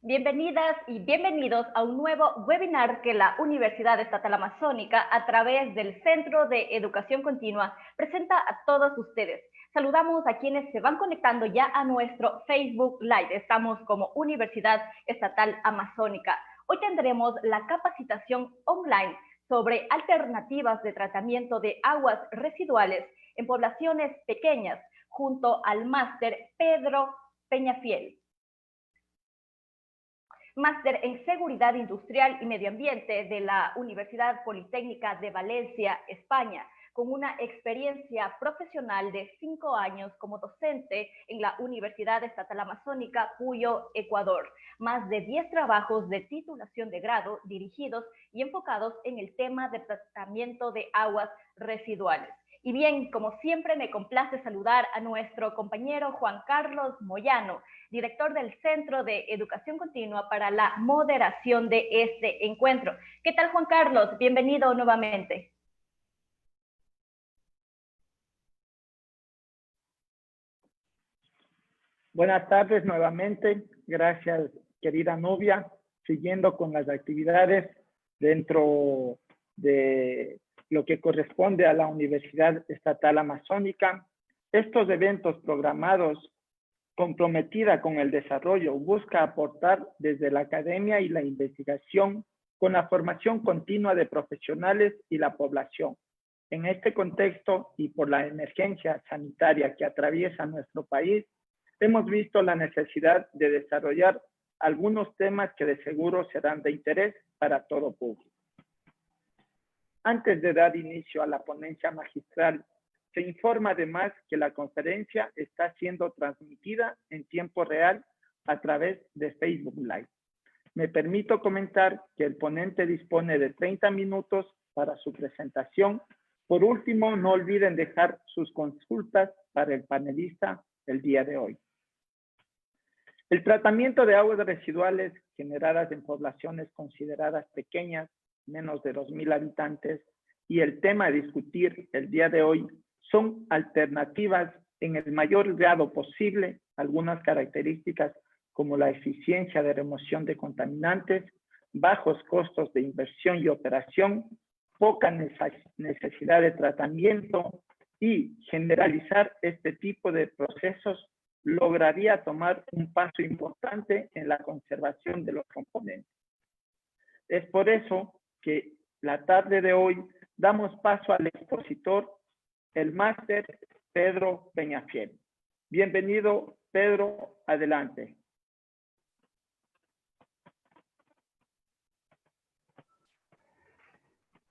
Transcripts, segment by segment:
Bienvenidas y bienvenidos a un nuevo webinar que la Universidad Estatal Amazónica, a través del Centro de Educación Continua, presenta a todos ustedes. Saludamos a quienes se van conectando ya a nuestro Facebook Live. Estamos como Universidad Estatal Amazónica. Hoy tendremos la capacitación online sobre alternativas de tratamiento de aguas residuales en poblaciones pequeñas, junto al máster Pedro Peñafiel, máster en Seguridad Industrial y Medio Ambiente de la Universidad Politécnica de Valencia, España, con una experiencia profesional de 5 años como docente en la Universidad Estatal Amazónica, Puyo, Ecuador. Más de 10 trabajos de titulación de grado dirigidos y enfocados en el tema de tratamiento de aguas residuales. Y bien, como siempre, me complace saludar a nuestro compañero Juan Carlos Moyano, director del Centro de Educación Continua, para la moderación de este encuentro. ¿Qué tal, Juan Carlos? Bienvenido nuevamente. Buenas tardes nuevamente. Gracias, querida Nubia. Siguiendo con las actividades dentro de lo que corresponde a la Universidad Estatal Amazónica. Estos eventos programados, comprometida con el desarrollo, busca aportar desde la academia y la investigación con la formación continua de profesionales y la población. En este contexto y por la emergencia sanitaria que atraviesa nuestro país, hemos visto la necesidad de desarrollar algunos temas que de seguro serán de interés para todo público. Antes de dar inicio a la ponencia magistral, se informa además que la conferencia está siendo transmitida en tiempo real a través de Facebook Live. Me permito comentar que el ponente dispone de 30 minutos para su presentación. Por último, no olviden dejar sus consultas para el panelista el día de hoy. El tratamiento de aguas residuales generadas en poblaciones consideradas pequeñas, menos de 2,000 habitantes, y el tema a discutir el día de hoy son alternativas en el mayor grado posible, algunas características como la eficiencia de remoción de contaminantes, bajos costos de inversión y operación, poca necesidad de tratamiento, y generalizar este tipo de procesos lograría tomar un paso importante en la conservación de los componentes. Es por eso que la tarde de hoy damos paso al expositor, el máster Pedro Peñafiel. Bienvenido, Pedro, adelante.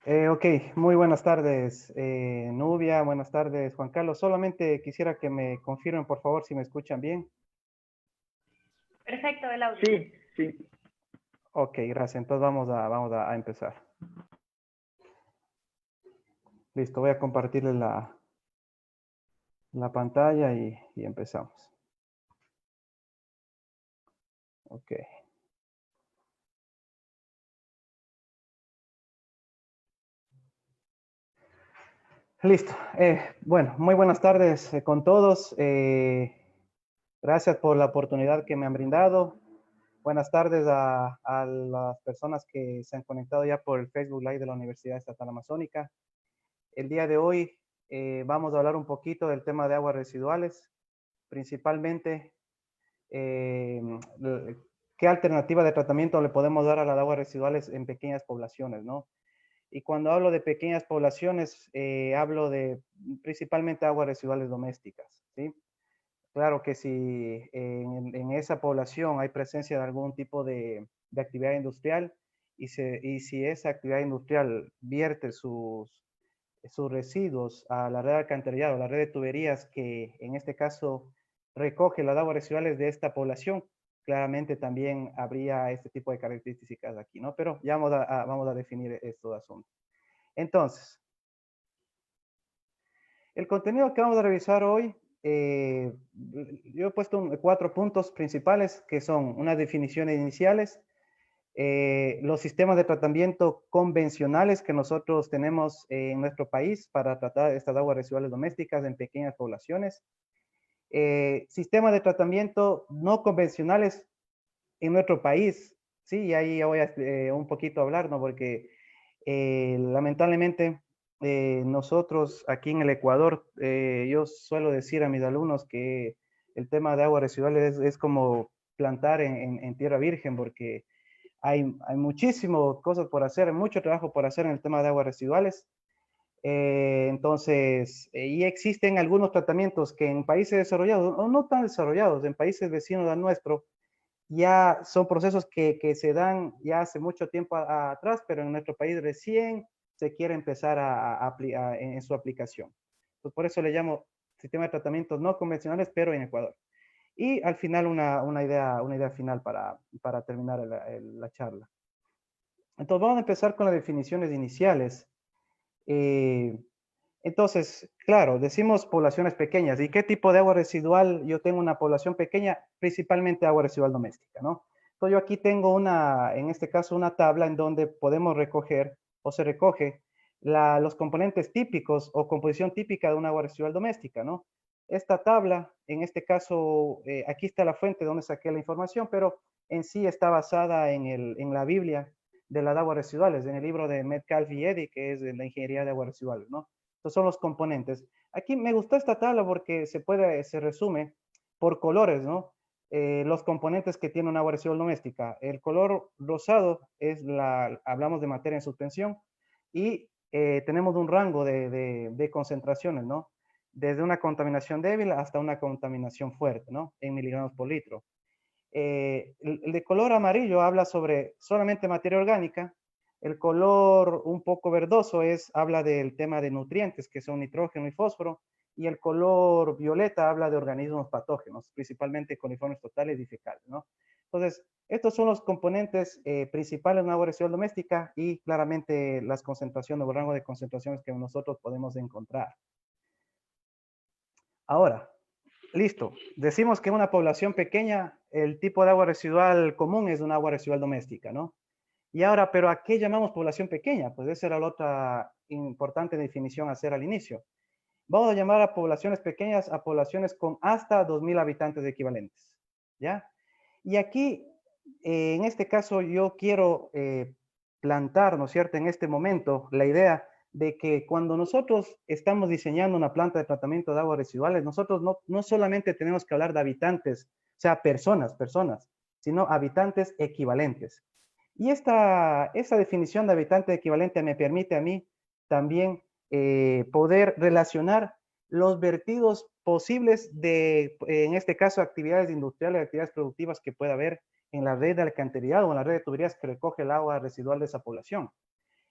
Ok, muy buenas tardes, Nubia, buenas tardes, Juan Carlos. Solamente quisiera que me confirmen, por favor, si me escuchan bien. Perfecto, el audio. Sí, sí. Ok, gracias. Entonces vamos a empezar. Listo, voy a compartirles la pantalla y empezamos. Ok. Listo. Bueno, muy buenas tardes con todos. Gracias por la oportunidad que me han brindado. Buenas tardes a las personas que se han conectado ya por el Facebook Live de la Universidad Estatal Amazónica. El día de hoy vamos a hablar un poquito del tema de aguas residuales, principalmente qué alternativa de tratamiento le podemos dar a las aguas residuales en pequeñas poblaciones, ¿no? Y cuando hablo de pequeñas poblaciones, hablo de principalmente aguas residuales domésticas, ¿sí? Claro que si en esa población hay presencia de algún tipo de actividad industrial y si esa actividad industrial vierte sus residuos a la red de alcantarillado, a la red de tuberías que en este caso recoge las aguas residuales de esta población, claramente también habría este tipo de características aquí, ¿no? Pero ya vamos a definir estos asuntos. Entonces, el contenido que vamos a revisar hoy, yo he puesto 4 puntos principales que son unas definiciones iniciales, los sistemas de tratamiento convencionales que nosotros tenemos en nuestro país para tratar estas aguas residuales domésticas en pequeñas poblaciones, sistemas de tratamiento no convencionales en nuestro país, sí, y ahí voy a un poquito hablar, ¿no? Porque lamentablemente nosotros aquí en el Ecuador, yo suelo decir a mis alumnos que el tema de aguas residuales es como plantar en tierra virgen, porque hay muchísimas cosas por hacer, mucho trabajo por hacer en el tema de aguas residuales. Entonces, y existen algunos tratamientos que en países desarrollados, o no tan desarrollados, en países vecinos al nuestro, ya son procesos que se dan ya hace mucho tiempo atrás, pero en nuestro país recién se quiere empezar en su aplicación. Pues por eso le llamo sistema de tratamientos no convencionales, pero en Ecuador. Y al final una idea final para terminar la charla. Entonces vamos a empezar con las definiciones iniciales. Eh, entonces, claro, decimos poblaciones pequeñas. ¿Y qué tipo de agua residual? Yo tengo una población pequeña, principalmente agua residual doméstica, ¿no? Entonces yo aquí tengo en este caso, una tabla en donde podemos recoger o se recoge los componentes típicos o composición típica de una agua residual doméstica, ¿no? Esta tabla, en este caso, aquí está la fuente donde saqué la información, pero en sí está basada en la Biblia de las aguas residuales, en el libro de Metcalfe y Eddy, que es de la ingeniería de aguas residuales, ¿no? Estos son los componentes. Aquí me gustó esta tabla porque se resume por colores, ¿no? Los componentes que tiene una agua residual doméstica. El color rosado hablamos de materia en suspensión y tenemos un rango de concentraciones, ¿no? Desde una contaminación débil hasta una contaminación fuerte, ¿no? En miligramos por litro. El de color amarillo habla sobre solamente materia orgánica. El color un poco verdoso habla del tema de nutrientes, que son nitrógeno y fósforo. Y el color violeta habla de organismos patógenos, principalmente coliformes totales y fecales, ¿no? Entonces, estos son los componentes principales de una agua residual doméstica y claramente las concentraciones o rango de concentraciones que nosotros podemos encontrar. Ahora, listo. Decimos que en una población pequeña, el tipo de agua residual común es un agua residual doméstica, ¿no? Y ahora, ¿pero a qué llamamos población pequeña? Pues esa era la otra importante definición a hacer al inicio. Vamos a llamar a poblaciones pequeñas a poblaciones con hasta 2.000 habitantes equivalentes, ¿ya? Y aquí, en este caso, yo quiero plantar, ¿no es cierto?, en este momento, la idea de que cuando nosotros estamos diseñando una planta de tratamiento de aguas residuales, nosotros no solamente tenemos que hablar de habitantes, o sea, personas, sino habitantes equivalentes. Y esta definición de habitante equivalente me permite a mí también poder relacionar los vertidos posibles en este caso, actividades industriales, actividades productivas que pueda haber en la red de alcantarillado o en la red de tuberías que recoge el agua residual de esa población.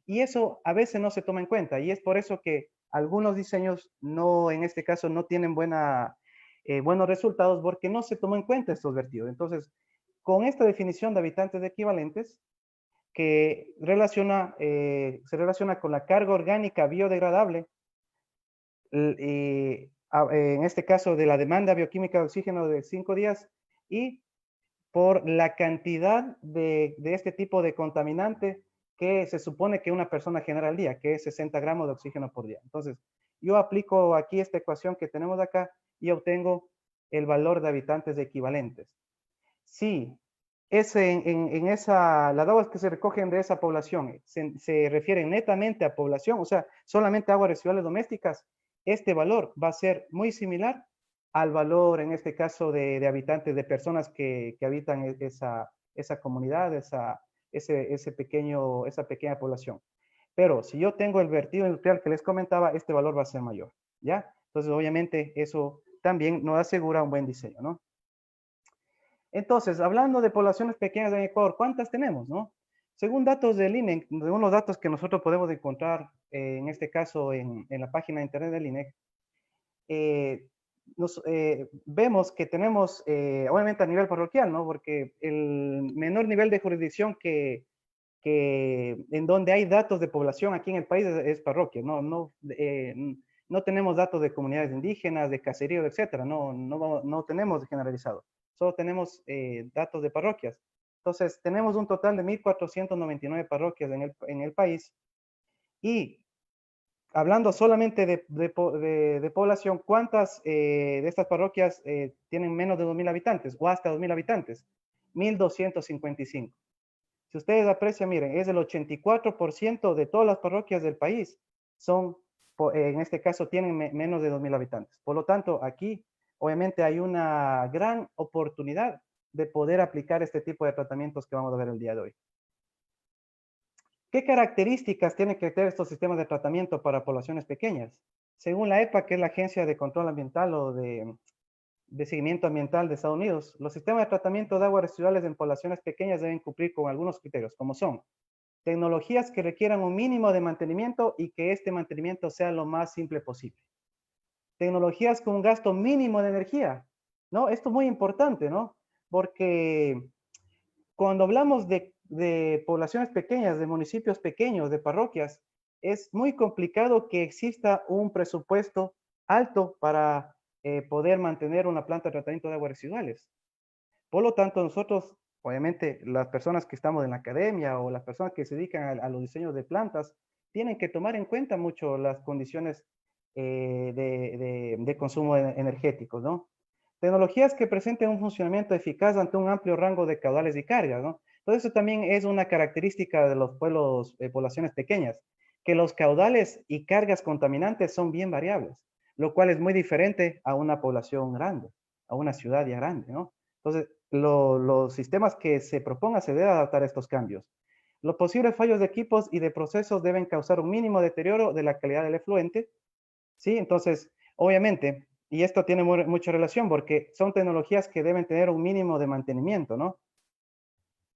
Y eso a veces no se toma en cuenta y es por eso que algunos diseños en este caso no tienen buenos resultados porque no se tomó en cuenta estos vertidos. Entonces, con esta definición de habitantes equivalentes, que se relaciona con la carga orgánica biodegradable, en este caso de la demanda bioquímica de oxígeno de 5 días y por la cantidad de este tipo de contaminante que se supone que una persona genera al día, que es 60 gramos de oxígeno por día. Entonces, yo aplico aquí esta ecuación que tenemos acá y obtengo el valor de habitantes equivalentes. Si las aguas que se recogen de esa población se refieren netamente a población, o sea, solamente aguas residuales domésticas, este valor va a ser muy similar al valor, en este caso, de habitantes, de personas que habitan esa comunidad, esa pequeña población. Pero si yo tengo el vertido industrial que les comentaba, este valor va a ser mayor, ¿ya? Entonces, obviamente, eso también nos asegura un buen diseño, ¿no? Entonces, hablando de poblaciones pequeñas en Ecuador, ¿cuántas tenemos, no? Según datos del INEC, de unos datos que nosotros podemos encontrar, en este caso, en la página de internet del INEC, vemos que tenemos, obviamente a nivel parroquial, ¿no? Porque el menor nivel de jurisdicción en donde hay datos de población aquí en el país es parroquia, ¿no? No tenemos datos de comunidades indígenas, de caseríos, etcétera, no tenemos generalizado, solo tenemos datos de parroquias. Entonces, tenemos un total de 1.499 parroquias en el país y hablando solamente de población, ¿cuántas de estas parroquias tienen menos de 2.000 habitantes o hasta 2.000 habitantes? 1.255. Si ustedes aprecian, miren, es el 84% de todas las parroquias del país son, en este caso, tienen menos de 2.000 habitantes. Por lo tanto, aquí, obviamente, hay una gran oportunidad de poder aplicar este tipo de tratamientos que vamos a ver el día de hoy. ¿Qué características tienen que tener estos sistemas de tratamiento para poblaciones pequeñas? Según la EPA, que es la Agencia de Control Ambiental o de Seguimiento Ambiental de Estados Unidos, los sistemas de tratamiento de aguas residuales en poblaciones pequeñas deben cumplir con algunos criterios, como son tecnologías que requieran un mínimo de mantenimiento y que este mantenimiento sea lo más simple posible. Tecnologías con un gasto mínimo de energía, ¿no? Esto es muy importante, ¿no? Porque cuando hablamos de poblaciones pequeñas, de municipios pequeños, de parroquias, es muy complicado que exista un presupuesto alto para poder mantener una planta de tratamiento de aguas residuales. Por lo tanto, nosotros, obviamente, las personas que estamos en la academia o las personas que se dedican a los diseños de plantas, tienen que tomar en cuenta mucho las condiciones de consumo energético, ¿no? Tecnologías que presenten un funcionamiento eficaz ante un amplio rango de caudales y cargas, ¿no? Entonces, eso también es una característica de los pueblos, poblaciones pequeñas, que los caudales y cargas contaminantes son bien variables, lo cual es muy diferente a una población grande, a una ciudad ya grande, ¿no? Entonces, los sistemas que se propongan se deben adaptar a estos cambios. Los posibles fallos de equipos y de procesos deben causar un mínimo deterioro de la calidad del efluente, ¿sí? Entonces, obviamente, y esto tiene mucha relación porque son tecnologías que deben tener un mínimo de mantenimiento, ¿no?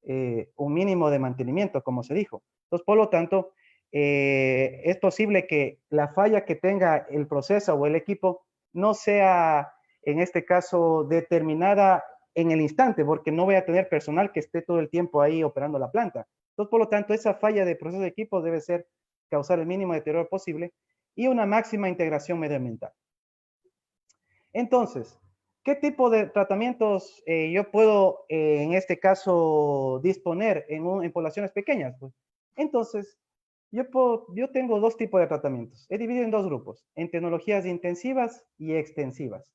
Un mínimo de mantenimiento, como se dijo. Entonces, por lo tanto, es posible que la falla que tenga el proceso o el equipo no sea, en este caso, determinada en el instante, porque no voy a tener personal que esté todo el tiempo ahí operando la planta. Entonces, por lo tanto, esa falla de proceso de equipo debe ser causar el mínimo deterioro posible y una máxima integración medioambiental. Entonces, ¿qué tipo de tratamientos yo puedo, en este caso, disponer en poblaciones pequeñas? Pues, entonces, yo tengo dos tipos de tratamientos. He dividido en dos grupos, en tecnologías intensivas y extensivas.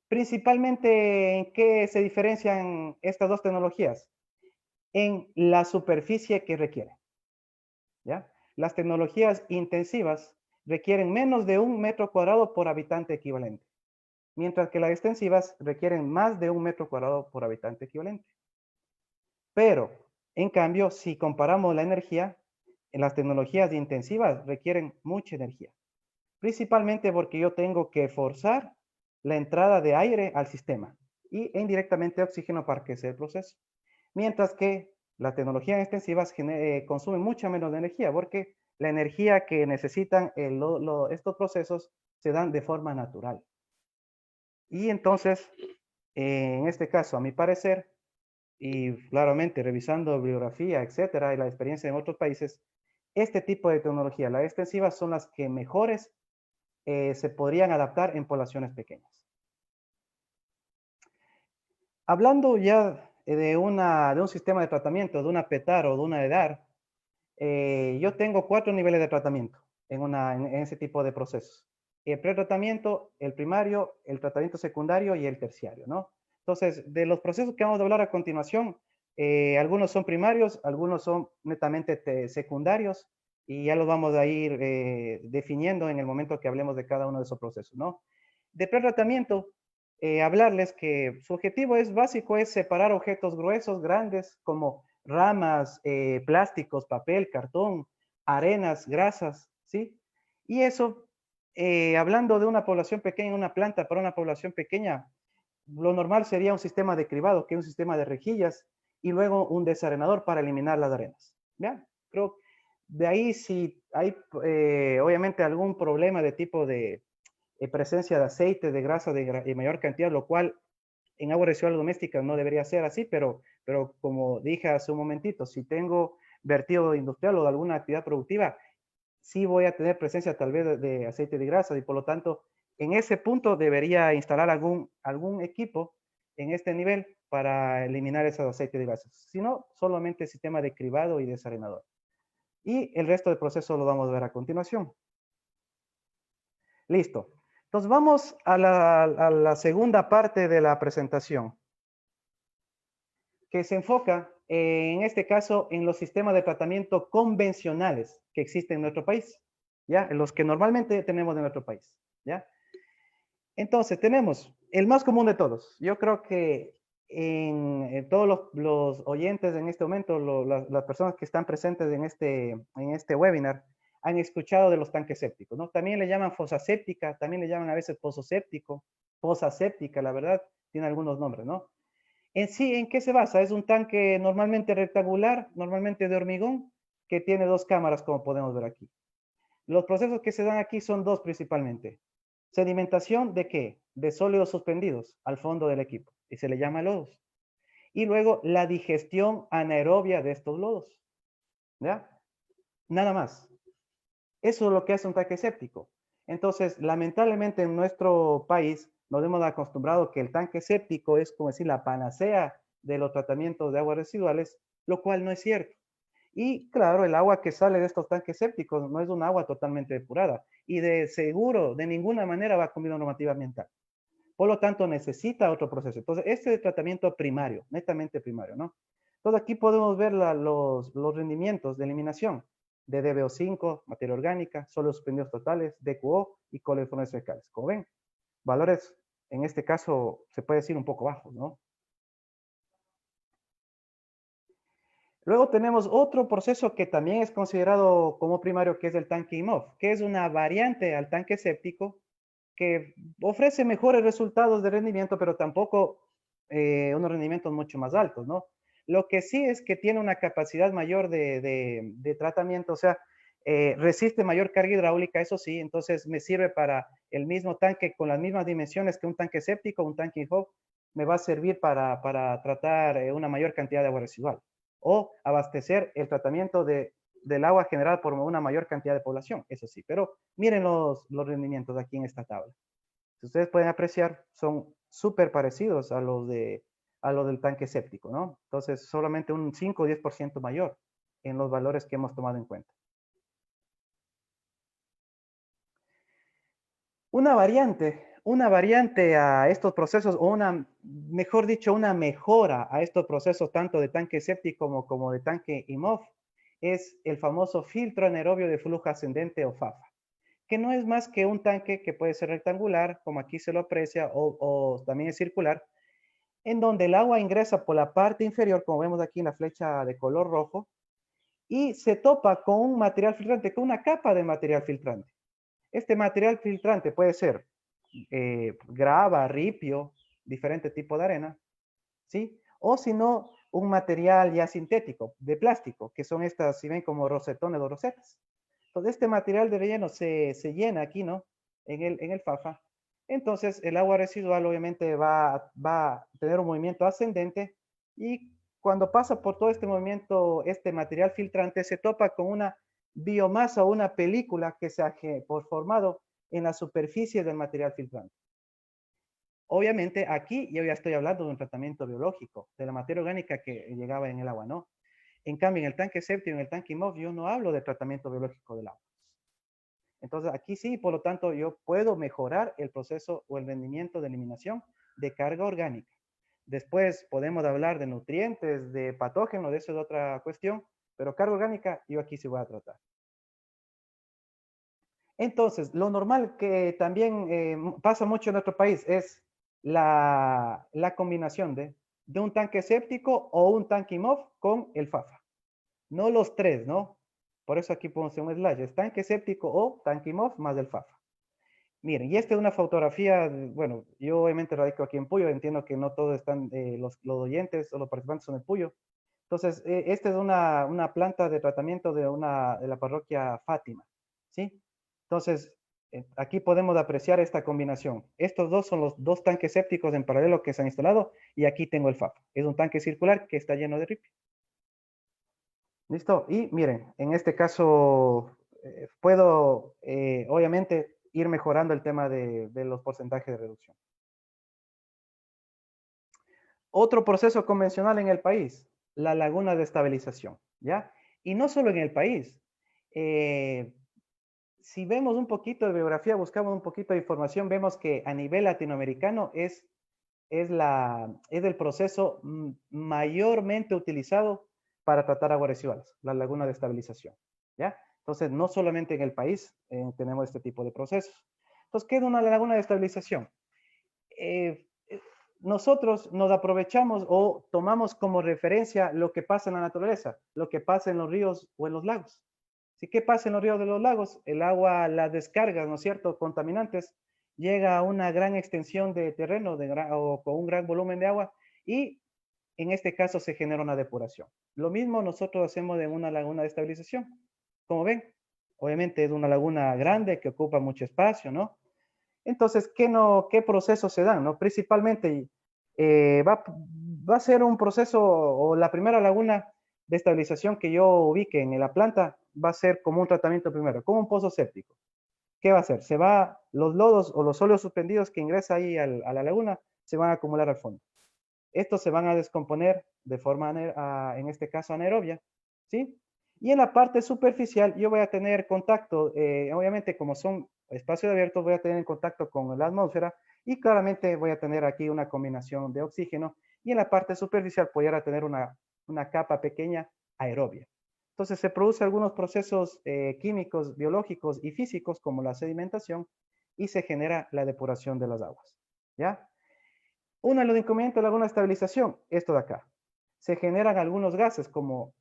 Principalmente, ¿en qué se diferencian estas dos tecnologías? En la superficie que requieren, ¿ya? Las tecnologías intensivas requieren menos de 1 metro cuadrado por habitante equivalente, mientras que las extensivas requieren más de 1 metro cuadrado por habitante equivalente. Pero, en cambio, si comparamos la energía, en las tecnologías intensivas requieren mucha energía, principalmente porque yo tengo que forzar la entrada de aire al sistema y indirectamente oxígeno para que sea el proceso. Mientras que las tecnologías extensivas consumen mucha menos de energía porque la energía que necesitan estos procesos se dan de forma natural. Y entonces, en este caso, a mi parecer, y claramente revisando bibliografía, etcétera, y la experiencia en otros países, este tipo de tecnología, las extensivas, son las que mejores se podrían adaptar en poblaciones pequeñas. Hablando ya de un sistema de tratamiento, de una PETAR o de una EDAR, yo tengo 4 niveles de tratamiento en ese tipo de procesos. El pretratamiento, el primario, el tratamiento secundario y el terciario, ¿no? Entonces, de los procesos que vamos a hablar a continuación, algunos son primarios, algunos son netamente secundarios, y ya los vamos a ir definiendo en el momento que hablemos de cada uno de esos procesos, ¿no? De pretratamiento, hablarles que su objetivo básico es separar objetos gruesos, grandes, como ramas, plásticos, papel, cartón, arenas, grasas, ¿sí? Y eso, hablando de una población pequeña, una planta para una población pequeña, lo normal sería un sistema de cribado, que es un sistema de rejillas, y luego un desarenador para eliminar las arenas. ¿Ya? Creo, de ahí si hay, obviamente, algún problema de tipo de presencia de aceite, de grasa de mayor cantidad, lo cual en aguas residuales domésticas no debería ser así, pero como dije hace un momentito, si tengo vertido industrial o de alguna actividad productiva, sí voy a tener presencia tal vez de aceite de grasa y por lo tanto, en ese punto debería instalar algún equipo en este nivel para eliminar esos aceites de grasa. Si no, solamente sistema de cribado y desarenador. Y el resto del proceso lo vamos a ver a continuación. Listo. Entonces vamos a la segunda parte de la presentación. que se enfoca, en este caso, en los sistemas de tratamiento convencionales que existen en nuestro país, ¿ya? Los que normalmente tenemos en nuestro país, ¿ya? Entonces, tenemos el más común de todos. Yo creo que en todos los oyentes en este momento, las personas que están presentes en este webinar, han escuchado de los tanques sépticos, ¿no? También le llaman fosa séptica, también le llaman a veces pozo séptico, fosa séptica, la verdad, tiene algunos nombres, ¿no? En sí, ¿en qué se basa? Es un tanque normalmente rectangular, normalmente de hormigón, que tiene dos cámaras, como podemos ver aquí. Los procesos que se dan aquí son dos principalmente. Sedimentación ¿de qué? De sólidos suspendidos al fondo del equipo, y se le llama lodos. Y luego la digestión anaerobia de estos lodos, ¿ya? Nada más. Eso es lo que hace un tanque séptico. Entonces, lamentablemente en nuestro país nos hemos acostumbrado que el tanque séptico es como decir la panacea de los tratamientos de aguas residuales, lo cual no es cierto. Y claro, el agua que sale de estos tanques sépticos no es un agua totalmente depurada y de seguro, de ninguna manera va a cumplir la normativa ambiental. Por lo tanto, necesita otro proceso. Entonces, este es tratamiento primario, netamente primario, ¿no? Entonces, aquí podemos ver los rendimientos de eliminación de DBO5, materia orgánica, sólidos suspendidos totales, DQO y coliformes fecales. Como ven, valores, en este caso, se puede decir un poco bajos, ¿no? Luego tenemos otro proceso que también es considerado como primario, que es el tanque IMOF, que es una variante al tanque séptico que ofrece mejores resultados de rendimiento, pero tampoco unos rendimientos mucho más altos, ¿no? Lo que sí es que tiene una capacidad mayor de tratamiento, o sea, resiste mayor carga hidráulica, eso sí, entonces me sirve para el mismo tanque con las mismas dimensiones que un tanque séptico, un tanque IMOF, me va a servir para tratar una mayor cantidad de agua residual o abastecer el tratamiento del agua generada por una mayor cantidad de población, eso sí. Pero miren los rendimientos aquí en esta tabla. Si ustedes pueden apreciar, son súper parecidos a los del tanque séptico, ¿no? Entonces, solamente un 5 o 10% mayor en los valores que hemos tomado en cuenta. Una variante a estos procesos, o mejor dicho, una mejora a estos procesos, tanto de tanque séptico como de tanque IMOF, es el famoso filtro anaerobio de flujo ascendente o FAFA, que no es más que un tanque que puede ser rectangular, como aquí se lo aprecia, o también es circular, en donde el agua ingresa por la parte inferior, como vemos aquí en la flecha de color rojo, y se topa con un material filtrante, con una capa de material filtrante. Este material filtrante puede ser grava, ripio, diferente tipo de arena, ¿sí? O si no, un material ya sintético, de plástico, que son estas, si ven, como rosetones o rosetas. Entonces, este material de relleno se llena aquí, ¿no? En el FAFA. Entonces, el agua residual obviamente va a tener un movimiento ascendente y cuando pasa por todo este movimiento, este material filtrante se topa con una biomasa o una película que se ha formado en la superficie del material filtrante. Obviamente aquí yo ya estoy hablando de un tratamiento biológico, de la materia orgánica que llegaba en el agua, ¿no? En cambio, en el tanque séptico, en el tanque IMOF, yo no hablo de tratamiento biológico del agua. Entonces aquí sí, por lo tanto, yo puedo mejorar el proceso o el rendimiento de eliminación de carga orgánica. Después podemos hablar de nutrientes, de patógenos, de eso es otra cuestión, pero carga orgánica yo aquí sí voy a tratar. Entonces, lo normal que también pasa mucho en nuestro país es la combinación de un tanque séptico o un tanque IMOF con el FAFA. No los tres, ¿no? Por eso aquí ponemos un slash, es tanque séptico o tanque IMOF más el FAFA. Miren, y esta es una fotografía, bueno, yo obviamente radico aquí en Puyo, entiendo que no todos están, los oyentes o los participantes son de Puyo. Entonces, esta es una planta de tratamiento de la parroquia Fátima, ¿sí? Entonces, aquí podemos apreciar esta combinación. Estos dos son los dos tanques sépticos en paralelo que se han instalado y aquí tengo el FAFA. Es un tanque circular que está lleno de ripio. ¿Listo? Y miren, en este caso puedo, obviamente, ir mejorando el tema de los porcentajes de reducción. Otro proceso convencional en el país, la laguna de estabilización, ¿ya? Y no solo en el país. Si vemos un poquito de biografía, buscamos un poquito de información, vemos que a nivel latinoamericano es es el proceso mayormente utilizado para tratar aguas residuales, la laguna de estabilización, ¿ya? Entonces, no solamente en el país tenemos este tipo de procesos. Entonces, ¿qué es una laguna de estabilización? Nosotros nos aprovechamos o tomamos como referencia lo que pasa en la naturaleza, lo que pasa en los ríos o en los lagos. ¿Sí? ¿Qué pasa en los ríos de los lagos? El agua, las descargas, ¿no es cierto?, contaminantes, llega a una gran extensión de terreno o con un gran volumen de agua y en este caso se genera una depuración. Lo mismo nosotros hacemos en una laguna de estabilización. Como ven, obviamente es una laguna grande que ocupa mucho espacio, ¿no? Entonces, ¿qué procesos se dan? ¿No? Principalmente va a ser un proceso, o la primera laguna de estabilización que yo ubique en la planta, va a ser como un tratamiento primero, como un pozo séptico. ¿Qué va a hacer? Los lodos o los óleos suspendidos que ingresa ahí a la laguna, se van a acumular al fondo. Estos se van a descomponer de forma, en este caso, anaerobia, ¿sí? Y en la parte superficial yo voy a tener contacto, obviamente como son espacios abiertos, voy a tener contacto con la atmósfera y claramente voy a tener aquí una combinación de oxígeno y en la parte superficial pudiera tener una capa pequeña aerobia. Entonces se producen algunos procesos químicos, biológicos y físicos como la sedimentación y se genera la depuración de las aguas, ¿ya? Uno de los inconvenientes de la laguna de estabilización, esto de acá. Se generan algunos gases como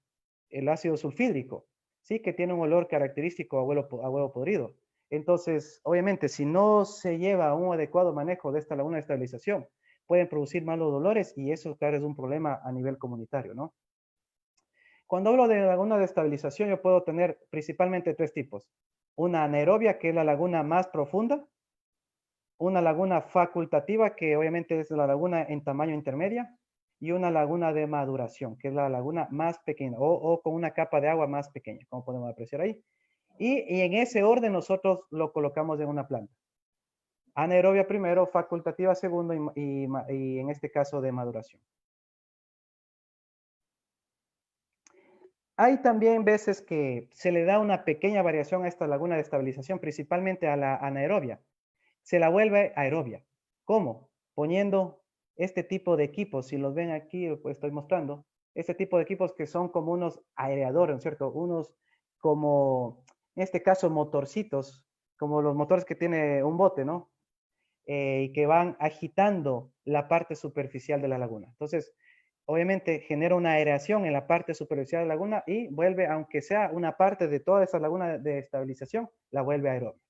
el ácido sulfídrico, ¿sí? Que tiene un olor característico a huevo podrido. Entonces, obviamente, si no se lleva un adecuado manejo de esta laguna de estabilización, pueden producir malos olores y eso, claro, es un problema a nivel comunitario, ¿no? Cuando hablo de laguna de estabilización, yo puedo tener principalmente tres tipos. Una anaerobia, que es la laguna más profunda, una laguna facultativa, que obviamente es la laguna en tamaño intermedia, y una laguna de maduración, que es la laguna más pequeña, o con una capa de agua más pequeña, como podemos apreciar ahí. Y en ese orden nosotros lo colocamos en una planta. Anaerobia primero, facultativa segundo y en este caso de maduración. Hay también veces que se le da una pequeña variación a esta laguna de estabilización, principalmente a la anaerobia. Se la vuelve aerobia. ¿Cómo? Poniendo este tipo de equipos, si los ven aquí, pues estoy mostrando, este tipo de equipos que son como unos aereadores, ¿no es cierto? Unos como, en este caso, motorcitos, como los motores que tiene un bote, ¿no? Y que van agitando la parte superficial de la laguna. Entonces, obviamente genera una aireación en la parte superficial de la laguna y vuelve, aunque sea una parte de toda esa laguna de estabilización, la vuelve aerobia.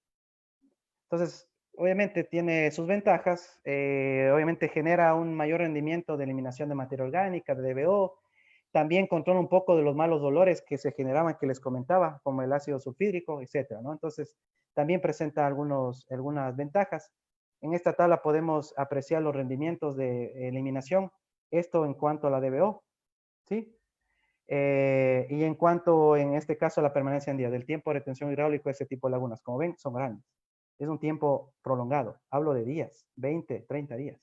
Entonces, obviamente tiene sus ventajas, obviamente genera un mayor rendimiento de eliminación de materia orgánica, de DBO, también controla un poco de los malos olores que se generaban, que les comentaba, como el ácido sulfídrico, etcétera, ¿no? Entonces, también presenta algunas ventajas. En esta tabla podemos apreciar los rendimientos de eliminación, esto en cuanto a la DBO, ¿sí? Y en cuanto, en este caso, a la permanencia en día, del tiempo de retención hidráulico de este tipo de lagunas, como ven, son grandes. Es un tiempo prolongado, hablo de días, 20, 30 días.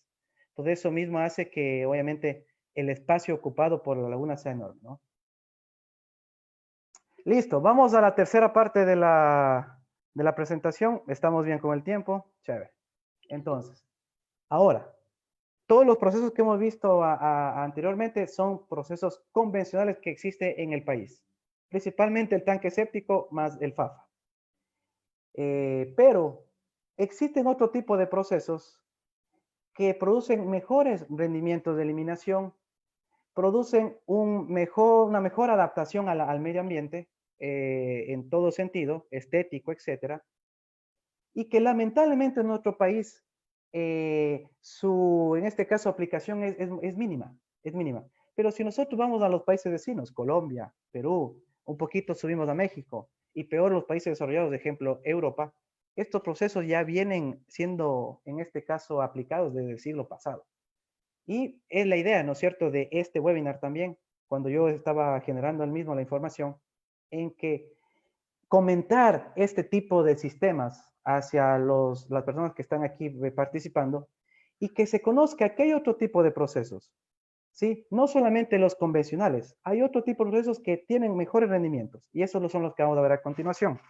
Entonces, eso mismo hace que, obviamente, el espacio ocupado por la laguna sea enorme, ¿no? Listo, vamos a la tercera parte de la presentación. Estamos bien con el tiempo, chévere. Entonces, ahora, todos los procesos que hemos visto anteriormente son procesos convencionales que existen en el país, principalmente el tanque séptico más el FAFA. Pero existen otro tipo de procesos que producen mejores rendimientos de eliminación, producen una mejor adaptación al medio ambiente en todo sentido, estético, etcétera, y que lamentablemente en nuestro país en este caso, aplicación es mínima, es mínima. Pero si nosotros vamos a los países vecinos, Colombia, Perú, un poquito subimos a México, y peor los países desarrollados, de ejemplo, Europa, estos procesos ya vienen siendo, en este caso, aplicados desde el siglo pasado. Y es la idea, ¿no es cierto?, de este webinar también, cuando yo estaba generando el mismo la información, en que comentar este tipo de sistemas hacia las personas que están aquí participando y que se conozca que hay otro tipo de procesos, ¿sí? No solamente los convencionales, hay otro tipo de procesos que tienen mejores rendimientos y esos son los que vamos a ver a continuación.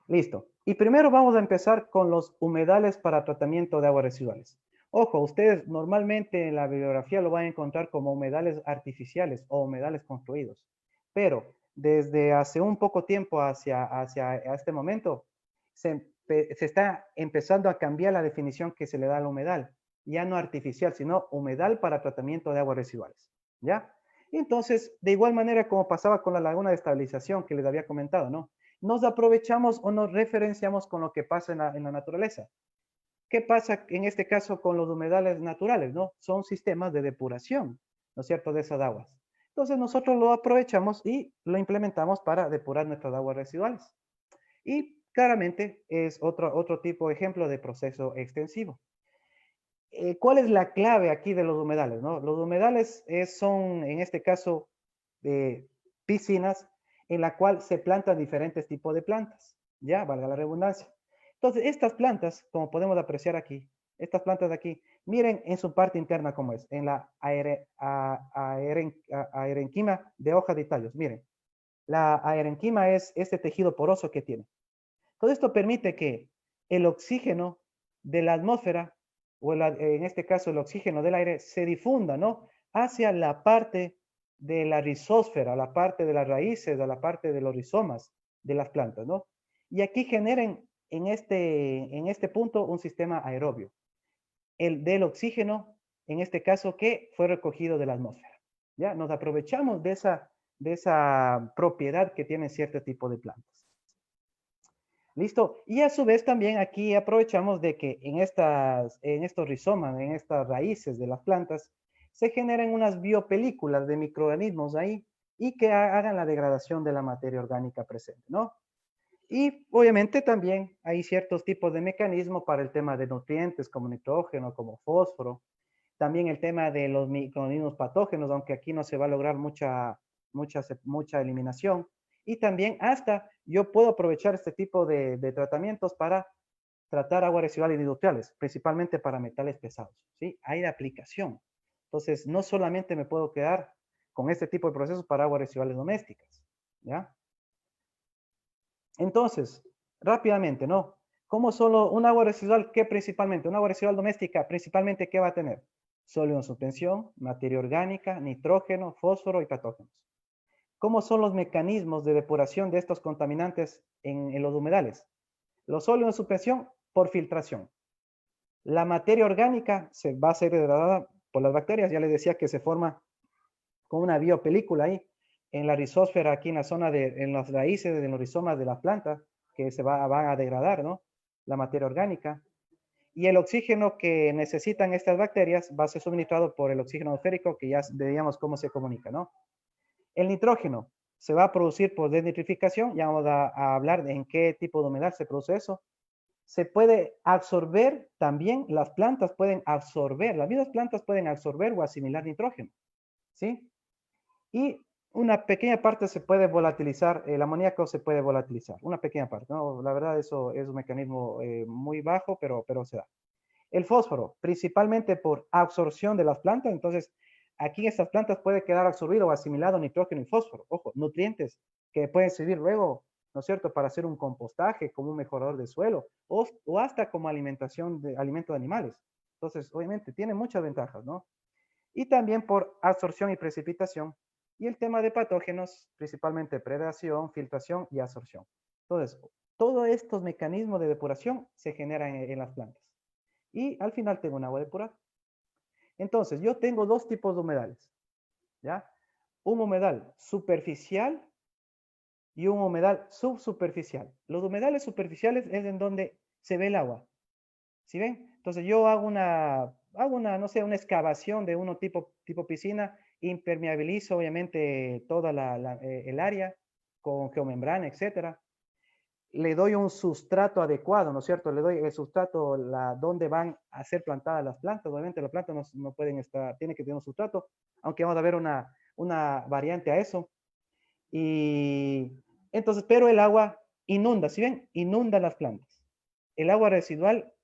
Listo. Y primero vamos a empezar con los humedales para tratamiento de aguas residuales. Ojo, ustedes normalmente en la bibliografía lo van a encontrar como humedales artificiales o humedales construidos. Pero desde hace un poco tiempo hacia este momento, se está empezando a cambiar la definición que se le da al humedal. Ya no artificial, sino humedal para tratamiento de aguas residuales. ¿Ya? Y entonces, de igual manera como pasaba con la laguna de estabilización que les había comentado, ¿no? Nos aprovechamos o nos referenciamos con lo que pasa en la naturaleza. ¿Qué pasa en este caso con los humedales naturales, no? Son sistemas de depuración, ¿no es cierto?, de esas aguas. Entonces nosotros lo aprovechamos y lo implementamos para depurar nuestras aguas residuales. Y claramente es otro tipo de ejemplo de proceso extensivo. ¿Cuál es la clave aquí de los humedales, no? Los humedales son, en este caso, piscinas en la cual se plantan diferentes tipos de plantas, ya, valga la redundancia. Entonces, estas plantas, como podemos apreciar aquí, estas plantas de aquí, miren en su parte interna cómo es, en la aerenquima de hojas de tallos. Miren, la aerenquima es este tejido poroso que tiene. Todo esto permite que el oxígeno de la atmósfera, o en este caso el oxígeno del aire, se difunda, ¿no? Hacia la parte de la rizósfera, la parte de las raíces, a la parte de los rizomas de las plantas, ¿no? Y aquí generen en este punto un sistema aerobio. El del oxígeno, en este caso, que fue recogido de la atmósfera. ¿Ya? Nos aprovechamos de esa propiedad que tienen cierto tipo de plantas. ¿Listo? Y a su vez también aquí aprovechamos de que en estos rizomas, en estas raíces de las plantas, se generan unas biopelículas de microorganismos ahí y que hagan la degradación de la materia orgánica presente, ¿no? Y obviamente también hay ciertos tipos de mecanismos para el tema de nutrientes como nitrógeno, como fósforo. También el tema de los microorganismos patógenos, aunque aquí no se va a lograr mucha eliminación. Y también hasta yo puedo aprovechar este tipo de tratamientos para tratar aguas residuales industriales, principalmente para metales pesados, ¿sí? Hay de aplicación. Entonces, no solamente me puedo quedar con este tipo de procesos para aguas residuales domésticas, ¿ya? Entonces, rápidamente, ¿no? ¿Cómo solo un agua residual? ¿Qué principalmente? Un agua residual doméstica, principalmente, ¿qué va a tener? Sólido en suspensión, materia orgánica, nitrógeno, fósforo y patógenos. ¿Cómo son los mecanismos de depuración de estos contaminantes en los humedales? Los sólidos en suspensión, por filtración. La materia orgánica se va a ser degradada por las bacterias. Ya les decía que se forma con una biopelícula ahí en la rizósfera, aquí en la zona en las raíces, en los rizomas de la planta, que van a degradar, ¿no? La materia orgánica. Y el oxígeno que necesitan estas bacterias va a ser suministrado por el oxígeno atmosférico, que ya veíamos cómo se comunica, ¿no? El nitrógeno se va a producir por desnitrificación. Ya vamos a hablar de en qué tipo de humedad se produce eso. Se puede absorber también, las plantas pueden absorber, las mismas plantas pueden absorber o asimilar nitrógeno, ¿sí? Y una pequeña parte se puede volatilizar, el amoníaco se puede volatilizar, una pequeña parte, ¿no? La verdad eso es un mecanismo muy bajo, pero se da. El fósforo, principalmente por absorción de las plantas, entonces aquí en estas plantas puede quedar absorbido o asimilado nitrógeno y fósforo, ojo, nutrientes que pueden servir luego, ¿no es cierto?, para hacer un compostaje, como un mejorador de suelo, o hasta como alimentación de alimento de animales. Entonces, obviamente, tiene muchas ventajas, ¿no? Y también por absorción y precipitación. Y el tema de patógenos, principalmente predación, filtración y absorción. Entonces, todos estos mecanismos de depuración se generan en las plantas. Y al final tengo un agua depurada. Entonces, yo tengo dos tipos de humedales, ¿ya? Un humedal superficial y un humedal subsuperficial. Los humedales superficiales es en donde se ve el agua, ¿sí ven? Entonces, yo hago una, no sé, una excavación de uno tipo piscina, impermeabilizo obviamente toda el área con geomembrana, etcétera. Le doy un sustrato adecuado, ¿no es cierto? Le doy el sustrato donde van a ser plantadas las plantas. Obviamente las plantas no pueden estar, tienen que tener un sustrato, aunque vamos a ver una variante a eso. Y entonces, pero el agua inunda, ¿sí ven? Inunda las plantas. El agua residual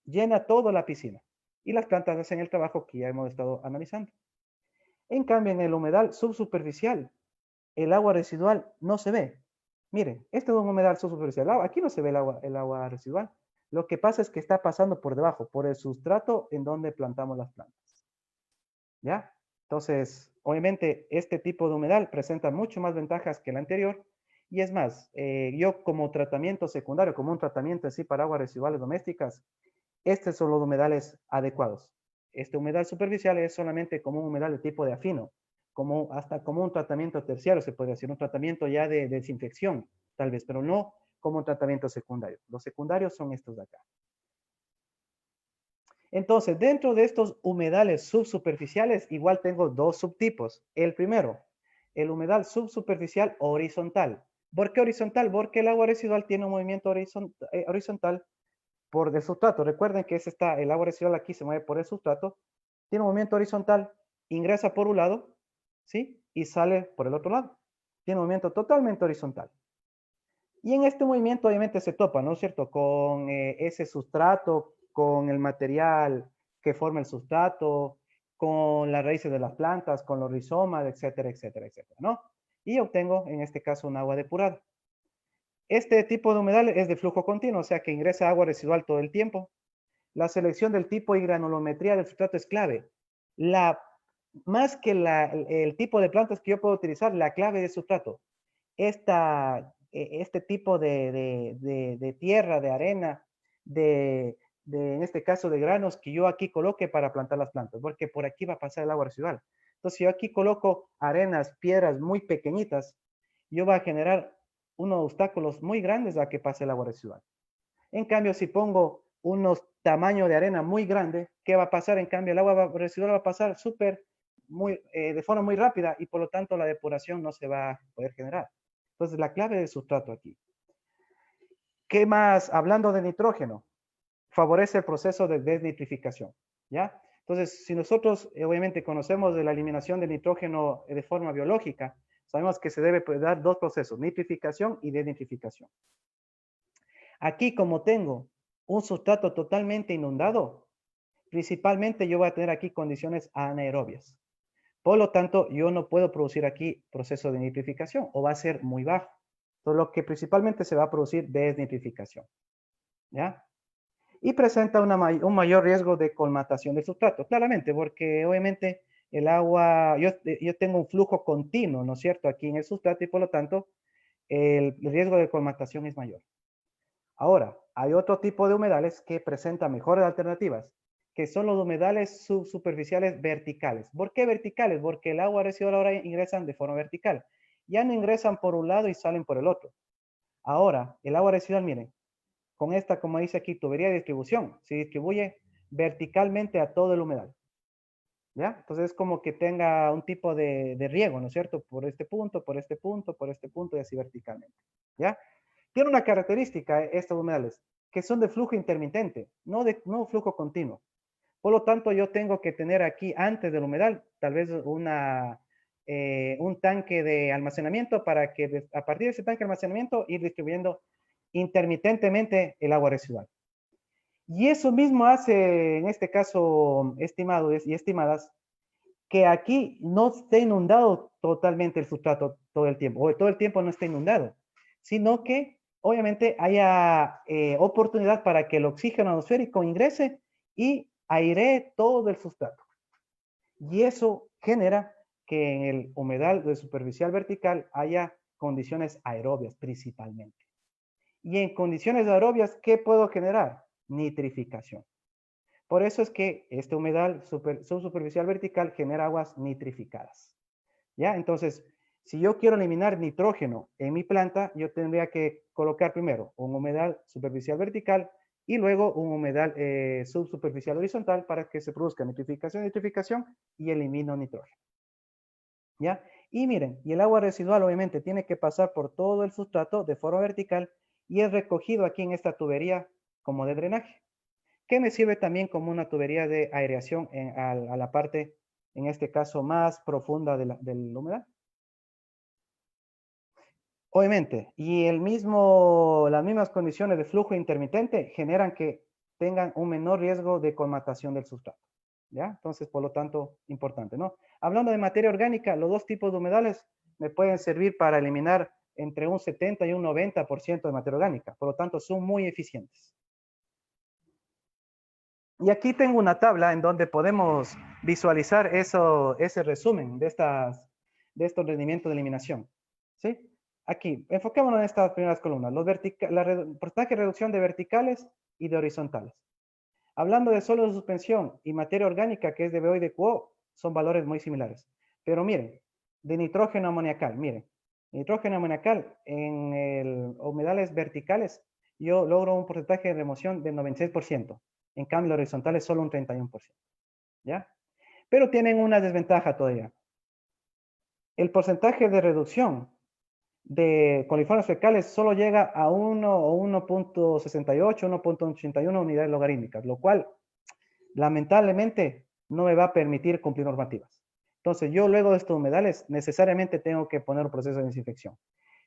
llena toda la piscina y las plantas hacen el trabajo que ya hemos estado analizando. En cambio, en el humedal subsuperficial, el agua residual no se ve. Miren, este es un humedal subsuperficial. Aquí no se ve el agua residual. Lo que pasa es que está pasando por debajo, por el sustrato en donde plantamos las plantas. ¿Ya? Entonces, obviamente, este tipo de humedal presenta mucho más ventajas que el anterior. Y es más, yo como tratamiento secundario, como un tratamiento así para aguas residuales domésticas, estos son los humedales adecuados. Este humedal superficial es solamente como un humedal de tipo de afino, hasta como un tratamiento terciario, se puede decir, un tratamiento ya de desinfección, tal vez, pero no como un tratamiento secundario. Los secundarios son estos de acá. Entonces, dentro de estos humedales subsuperficiales, igual tengo dos subtipos. El primero, el humedal subsuperficial horizontal. ¿Por qué horizontal? Porque el agua residual tiene un movimiento horizontal por el sustrato. Recuerden que el agua residual aquí se mueve por el sustrato, tiene un movimiento horizontal, ingresa por un lado, ¿sí? Y sale por el otro lado. Tiene un movimiento totalmente horizontal. Y en este movimiento obviamente se topa, ¿no es cierto? Con ese sustrato, con el material que forma el sustrato, con las raíces de las plantas, con los rizomas, etcétera, etcétera, etcétera, ¿no? Y obtengo, en este caso, un agua depurada. Este tipo de humedal es de flujo continuo, o sea que ingresa agua residual todo el tiempo. La selección del tipo y granulometría del sustrato es clave. Más que el tipo de plantas que yo puedo utilizar, la clave de sustrato. Este tipo de tierra, de arena, en este caso de granos que yo aquí coloque para plantar las plantas, porque por aquí va a pasar el agua residual. Entonces, si yo aquí coloco arenas, piedras muy pequeñitas, yo va a generar unos obstáculos muy grandes a que pase el agua residual. En cambio, si pongo unos tamaños de arena muy grande, ¿qué va a pasar? En cambio, el agua residual va a pasar de forma muy rápida y por lo tanto la depuración no se va a poder generar. Entonces, la clave del sustrato aquí. ¿Qué más? Hablando de nitrógeno, favorece el proceso de desnitrificación, ¿ya? Entonces, si nosotros obviamente conocemos de la eliminación de nitrógeno de forma biológica, sabemos que se debe dar dos procesos, nitrificación y desnitrificación. Aquí, como tengo un sustrato totalmente inundado, principalmente yo voy a tener aquí condiciones anaerobias. Por lo tanto, yo no puedo producir aquí proceso de nitrificación o va a ser muy bajo. Entonces, lo que principalmente se va a producir desnitrificación. ¿Ya? Y presenta un mayor riesgo de colmatación del sustrato, claramente, porque obviamente el agua, yo tengo un flujo continuo, ¿no es cierto?, aquí en el sustrato y por lo tanto el riesgo de colmatación es mayor. Ahora, hay otro tipo de humedales que presentan mejores alternativas, que son los humedales subsuperficiales verticales. ¿Por qué verticales? Porque el agua residual ahora ingresan de forma vertical. Ya no ingresan por un lado y salen por el otro. Ahora, el agua residual, miren, con esta, como dice aquí, tubería de distribución, se distribuye verticalmente a todo el humedal. ¿Ya? Entonces es como que tenga un tipo de riego, ¿no es cierto? Por este punto, por este punto, por este punto y así verticalmente. ¿Ya? Tiene una característica estos humedales, que son de flujo intermitente, no flujo continuo. Por lo tanto, yo tengo que tener aquí antes del humedal tal vez un tanque de almacenamiento para que a partir de ese tanque de almacenamiento ir distribuyendo intermitentemente el agua residual. Y eso mismo hace, en este caso, estimados y estimadas, que aquí no esté inundado totalmente el sustrato todo el tiempo, o todo el tiempo no esté inundado, sino que obviamente haya oportunidad para que el oxígeno atmosférico ingrese y airee todo el sustrato. Y eso genera que en el humedal de superficial vertical haya condiciones aerobias principalmente. Y en condiciones aerobias, ¿qué puedo generar? Nitrificación. Por eso es que este humedal subsuperficial vertical genera aguas nitrificadas. ¿Ya? Entonces, si yo quiero eliminar nitrógeno en mi planta, yo tendría que colocar primero un humedal superficial vertical y luego un humedal subsuperficial horizontal para que se produzca nitrificación y elimino nitrógeno. ¿Ya? Y miren, y el agua residual obviamente tiene que pasar por todo el sustrato de forma vertical y es recogido aquí en esta tubería como de drenaje, que me sirve también como una tubería de aireación a la parte, en este caso, más profunda del humedal. Obviamente, y las mismas condiciones de flujo intermitente generan que tengan un menor riesgo de colmatación del sustrato. ¿Ya? Entonces, por lo tanto, importante, ¿no? Hablando de materia orgánica, los dos tipos de humedales me pueden servir para eliminar entre un 70 y un 90% de materia orgánica. Por lo tanto, son muy eficientes. Y aquí tengo una tabla en donde podemos visualizar ese resumen de estos rendimientos de eliminación. ¿Sí? Aquí, enfoquémonos en estas primeras columnas. Porcentaje de reducción de verticales y de horizontales. Hablando de sólidos de suspensión y materia orgánica, que es de BO y de QO, son valores muy similares. Pero miren, de nitrógeno amoniacal, miren, nitrógeno amoniacal en humedales verticales, yo logro un porcentaje de remoción del 96%. En cambio, los horizontales solo un 31%. ¿Ya? Pero tienen una desventaja todavía. El porcentaje de reducción de coliformes fecales solo llega a 1 o 1.68, 1.81 unidades logarítmicas, lo cual lamentablemente no me va a permitir cumplir normativas. Entonces, yo luego de estos humedales necesariamente tengo que poner un proceso de desinfección,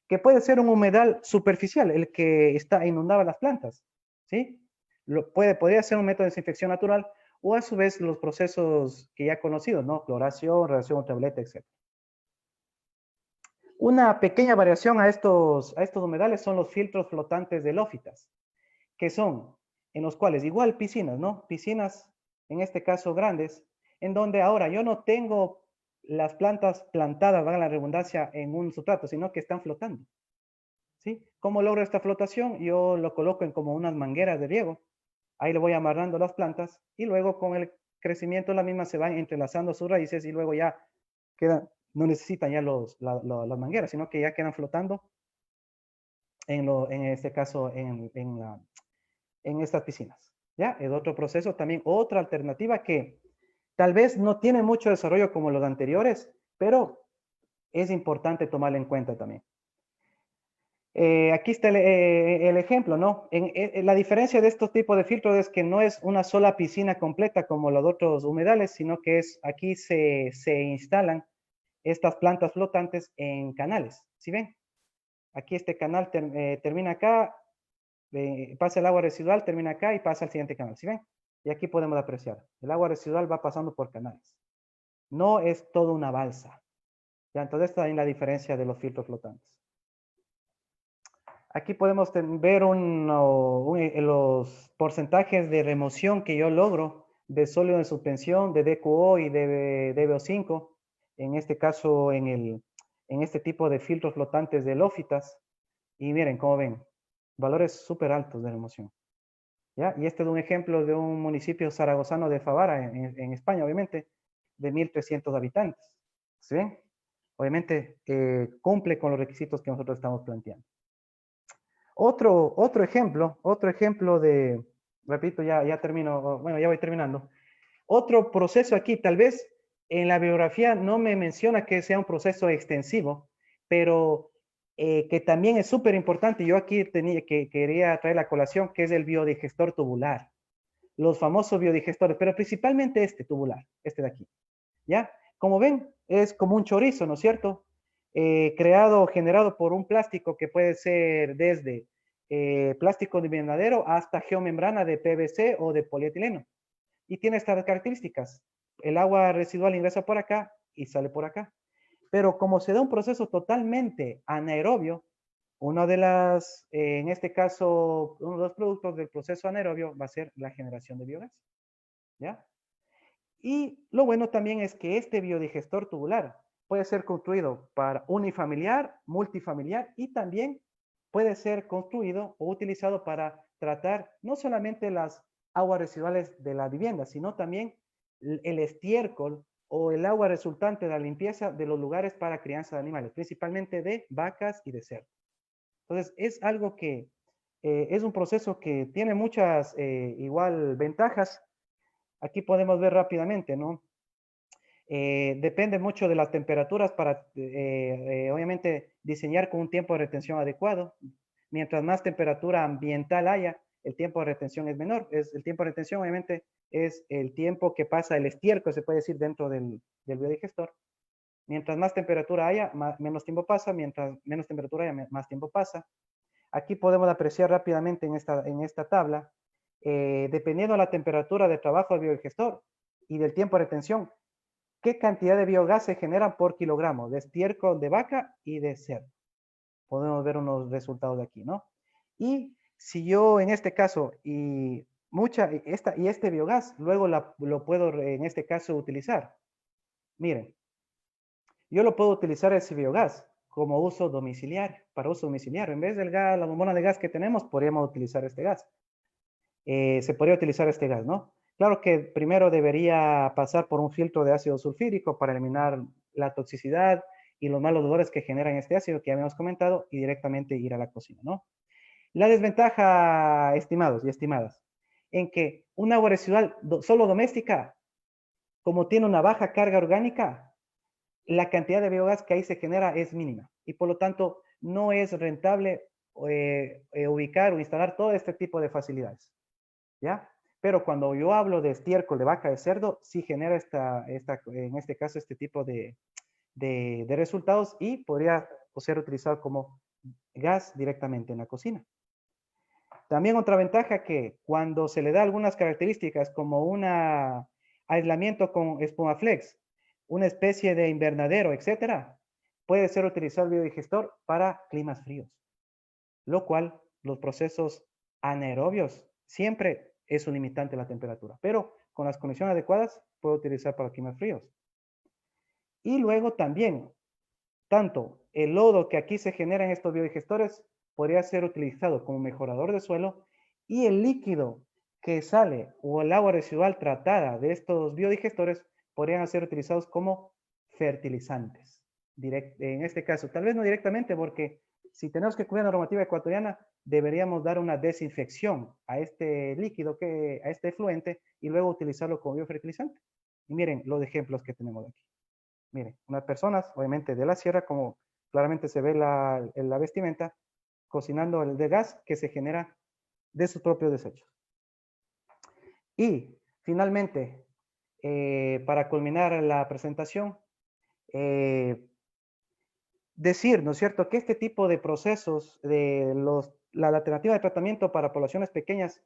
que puede ser un humedal superficial, el que inundaba las plantas, ¿sí? Podría ser un método de desinfección natural o a su vez los procesos que ya conocidos, ¿no? Cloración, radiación ultravioleta, etc. Una pequeña variación a estos humedales son los filtros flotantes de lófitas, que son en los cuales igual piscinas, ¿no? Piscinas, en este caso grandes, en donde ahora yo no tengo las plantas plantadas, valga la redundancia, en un sustrato, sino que están flotando. ¿Sí? ¿Cómo logro esta flotación? Yo lo coloco en como unas mangueras de riego. Ahí le voy amarrando las plantas y luego con el crecimiento de la misma se van entrelazando sus raíces y luego ya quedan, no necesitan ya las mangueras, sino que ya quedan flotando en este caso en estas piscinas. ¿Ya? Es otro proceso también, otra alternativa que tal vez no tiene mucho desarrollo como los anteriores, pero es importante tomarla en cuenta también. Aquí está el ejemplo, ¿no? La diferencia de estos tipos de filtros es que no es una sola piscina completa como los otros humedales, sino que aquí se instalan estas plantas flotantes en canales. ¿Sí ven? Aquí este canal termina acá, pasa el agua residual, termina acá y pasa al siguiente canal. ¿Sí ven? Y aquí podemos apreciar. El agua residual va pasando por canales. No es toda una balsa. ¿Ya? Entonces, esta es la diferencia de los filtros flotantes. Aquí podemos ver los porcentajes de remoción que yo logro de sólido en suspensión, de DQO y de DBO5. En este caso, en este tipo de filtros flotantes de lófitas. Y miren, como ven, valores súper altos de remoción. ¿Ya? Y este es un ejemplo de un municipio zaragozano de Favara, en España, obviamente, de 1.300 habitantes. ¿Sí ven? Obviamente, cumple con los requisitos que nosotros estamos planteando. Otro ejemplo de, repito, ya termino, bueno, ya voy terminando. Otro proceso aquí, tal vez en la bibliografía no me menciona que sea un proceso extensivo, pero que también es súper importante. Yo aquí quería traer la colación, que es el biodigestor tubular. Los famosos biodigestores, pero principalmente este tubular, este de aquí. ¿Ya? Como ven, es como un chorizo, ¿no es cierto? Creado o generado por un plástico que puede ser desde plástico de invernadero hasta geomembrana de PVC o de polietileno. Y tiene estas características. El agua residual ingresa por acá y sale por acá. Pero como se da un proceso totalmente anaerobio, en este caso, uno de los productos del proceso anaerobio va a ser la generación de biogás. ¿Ya? Y lo bueno también es que este biodigestor tubular puede ser construido para unifamiliar, multifamiliar y también puede ser construido o utilizado para tratar no solamente las aguas residuales de la vivienda, sino también el estiércol o el agua resultante de la limpieza de los lugares para crianza de animales, principalmente de vacas y de cerdos. Entonces, es algo que es un proceso que tiene muchas igual ventajas. Aquí podemos ver rápidamente, ¿no? Depende mucho de las temperaturas para, obviamente, diseñar con un tiempo de retención adecuado. Mientras más temperatura ambiental haya, el tiempo de retención es menor. El tiempo de retención, obviamente, es el tiempo que pasa el estiércol, se puede decir, dentro del biodigestor. Mientras más temperatura haya, menos tiempo pasa. Mientras menos temperatura haya, más tiempo pasa. Aquí podemos apreciar rápidamente en esta tabla, dependiendo de la temperatura de trabajo del biodigestor y del tiempo de retención, qué cantidad de biogás se generan por kilogramo de estiércol de vaca y de cerdo. Podemos ver unos resultados de aquí, ¿no? Y si yo en este caso, este biogás, luego lo puedo en este caso utilizar. Miren, yo lo puedo utilizar ese biogás como uso domiciliario, para uso domiciliario. En vez del gas, la bombona de gas que tenemos, podríamos utilizar este gas. Se podría utilizar este gas, ¿no? Claro que primero debería pasar por un filtro de ácido sulfídrico para eliminar la toxicidad y los malos olores que generan este ácido que ya habíamos comentado y directamente ir a la cocina, ¿no? La desventaja, estimados y estimadas, en que un agua residual solo doméstica, como tiene una baja carga orgánica, la cantidad de biogás que ahí se genera es mínima y por lo tanto no es rentable ubicar o instalar todo este tipo de facilidades, ¿ya? Pero cuando yo hablo de estiércol de vaca de cerdo, sí genera en este caso este tipo de resultados y podría ser utilizado como gas directamente en la cocina. También otra ventaja que cuando se le da algunas características como un aislamiento con espumaflex, una especie de invernadero, etcétera, puede ser utilizado el biodigestor para climas fríos, lo cual los procesos anaerobios siempre es un limitante la temperatura, pero con las condiciones adecuadas puede utilizar para climas fríos. Y luego también, tanto el lodo que aquí se genera en estos biodigestores podría ser utilizado como mejorador de suelo y el líquido que sale o el agua residual tratada de estos biodigestores podrían ser utilizados como fertilizantes. En este caso, tal vez no directamente porque si tenemos que cumplir la normativa ecuatoriana, deberíamos dar una desinfección a este líquido, a este efluente y luego utilizarlo como biofertilizante. Y miren los ejemplos que tenemos aquí. Miren, unas personas, obviamente de la sierra, como claramente se ve en la vestimenta, cocinando el de gas que se genera de sus propios desechos. Y finalmente, para culminar la presentación, decir, ¿no es cierto?, que este tipo de procesos, la alternativa de tratamiento para poblaciones pequeñas,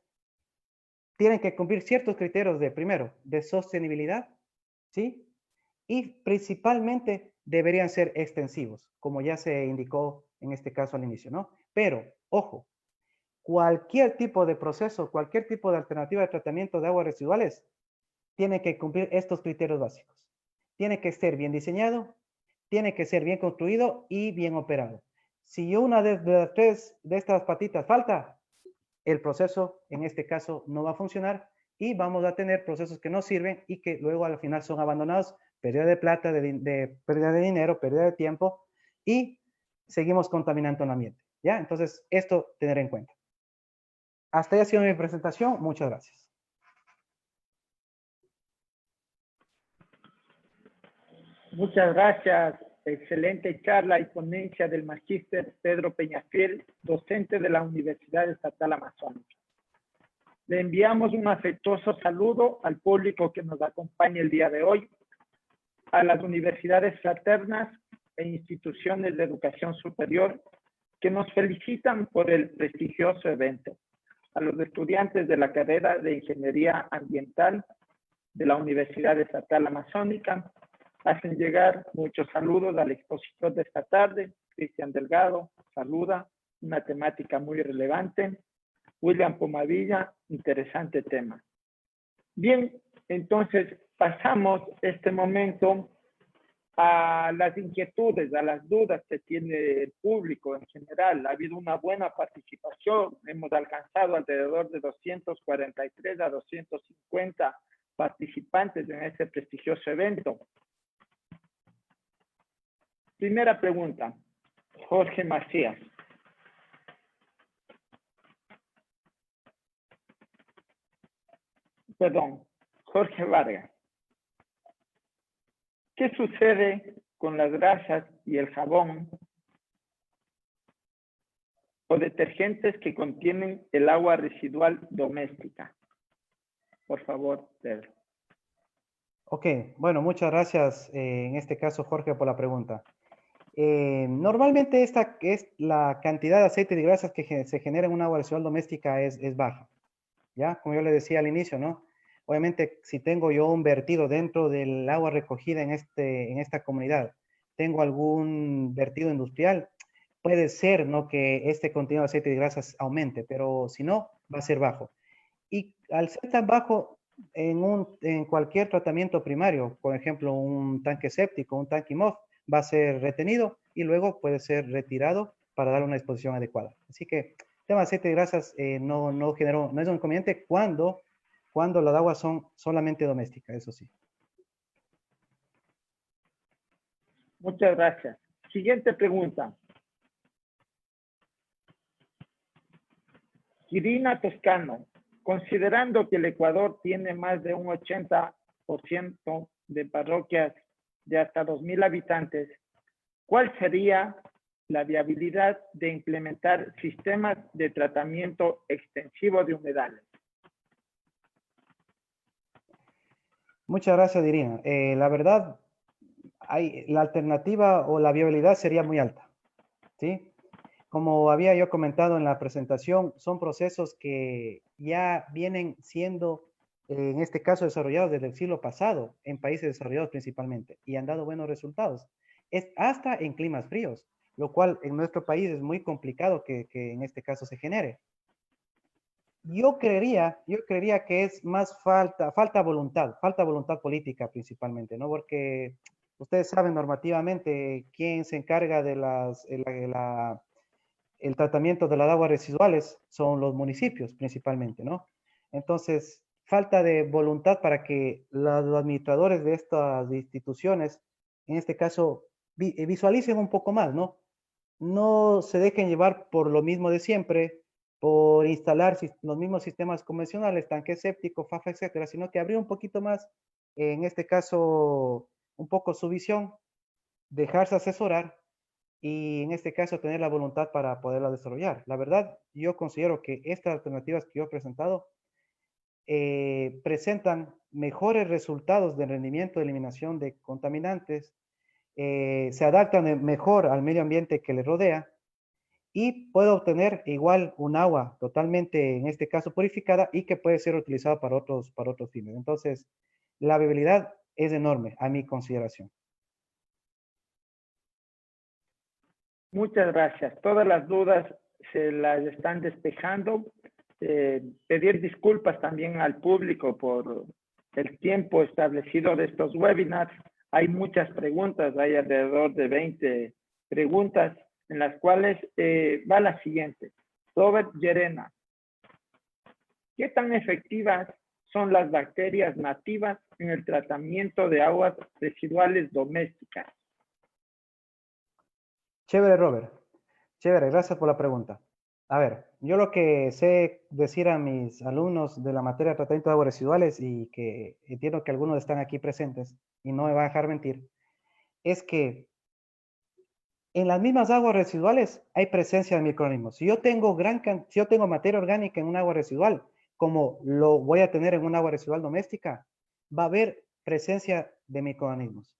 tienen que cumplir ciertos criterios de, primero, de sostenibilidad, ¿sí? Y principalmente deberían ser extensivos, como ya se indicó en este caso al inicio, ¿no? Pero, ojo, cualquier tipo de proceso, cualquier tipo de alternativa de tratamiento de aguas residuales, tiene que cumplir estos criterios básicos. Tiene que ser bien diseñado, tiene que ser bien construido y bien operado. Si una de las tres de estas patitas falta, el proceso en este caso no va a funcionar y vamos a tener procesos que no sirven y que luego al final son abandonados, pérdida de plata, pérdida de dinero, pérdida de tiempo y seguimos contaminando el ambiente. ¿Ya? Entonces, esto tener en cuenta. Hasta ahí ha sido mi presentación. Muchas gracias. Muchas gracias. Excelente charla y ponencia del magíster Pedro Peñafiel, docente de la Universidad Estatal Amazónica. Le enviamos un afectuoso saludo al público que nos acompaña el día de hoy, a las universidades fraternas e instituciones de educación superior que nos felicitan por el prestigioso evento, a los estudiantes de la carrera de Ingeniería Ambiental de la Universidad Estatal Amazónica. Hacen llegar muchos saludos al expositor de esta tarde, Cristian Delgado, saluda, una temática muy relevante. William Pomavilla, interesante tema. Bien, entonces pasamos este momento a las inquietudes, a las dudas que tiene el público en general. Ha habido una buena participación, hemos alcanzado alrededor de 243 a 250 participantes en este prestigioso evento. Primera pregunta, Jorge Macías. Perdón, Jorge Vargas. ¿Qué sucede con las grasas y el jabón o detergentes que contienen el agua residual doméstica? Por favor, Pedro. Ok, bueno, muchas gracias en este caso, Jorge, por la pregunta. Normalmente esta es la cantidad de aceite y grasas que se genera en un agua residual doméstica es baja, ¿ya? Como yo le decía al inicio, ¿no? Obviamente, si tengo yo un vertido dentro del agua recogida en esta comunidad, tengo algún vertido industrial, puede ser, ¿no?, que este contenido de aceite de grasas aumente, pero si no, va a ser bajo. Y al ser tan bajo en cualquier tratamiento primario, por ejemplo, un tanque séptico, un tanque IMOF, va a ser retenido y luego puede ser retirado para dar una exposición adecuada. Así que el tema de aceite de grasas no es un inconveniente cuando las aguas son solamente domésticas, eso sí. Muchas gracias. Siguiente pregunta. Irina Toscano, considerando que el Ecuador tiene más de un 80% de parroquias de hasta 2.000 habitantes, ¿cuál sería la viabilidad de implementar sistemas de tratamiento extensivo de humedales? Muchas gracias, Irina. La verdad, la alternativa o la viabilidad sería muy alta, ¿sí? Como había yo comentado en la presentación, son procesos que ya vienen siendo, en este caso, desarrollados desde el siglo pasado, en países desarrollados principalmente, y han dado buenos resultados. Es hasta en climas fríos, lo cual en nuestro país es muy complicado que en este caso se genere. Yo creería que es más falta voluntad política principalmente, ¿no? Porque ustedes saben normativamente quién se encarga de el tratamiento de las aguas residuales son los municipios principalmente, ¿no? Entonces, falta de voluntad para que los administradores de estas instituciones, en este caso, visualicen un poco más, ¿no? No se dejen llevar por lo mismo de siempre, por instalar los mismos sistemas convencionales, tanque séptico, FAFA, etcétera, sino que abrir un poquito más, en este caso, un poco su visión, dejarse asesorar y en este caso tener la voluntad para poderla desarrollar. La verdad, yo considero que estas alternativas que yo he presentado presentan mejores resultados de rendimiento de eliminación de contaminantes, se adaptan mejor al medio ambiente que les rodea y puedo obtener igual un agua totalmente, en este caso, purificada y que puede ser utilizada para otros fines. Entonces, la viabilidad es enorme a mi consideración. Muchas gracias. Todas las dudas se las están despejando. Pedir disculpas también al público por el tiempo establecido de estos webinars. Hay muchas preguntas, hay alrededor de 20 preguntas, en las cuales va la siguiente. Robert Llerena, ¿qué tan efectivas son las bacterias nativas en el tratamiento de aguas residuales domésticas? Chévere, Robert. Chévere, gracias por la pregunta. A ver, yo lo que sé decir a mis alumnos de la materia de tratamiento de aguas residuales y que entiendo que algunos están aquí presentes y no me van a dejar mentir, es que en las mismas aguas residuales hay presencia de microorganismos. Si yo tengo materia orgánica en un agua residual, como lo voy a tener en un agua residual doméstica, va a haber presencia de microorganismos.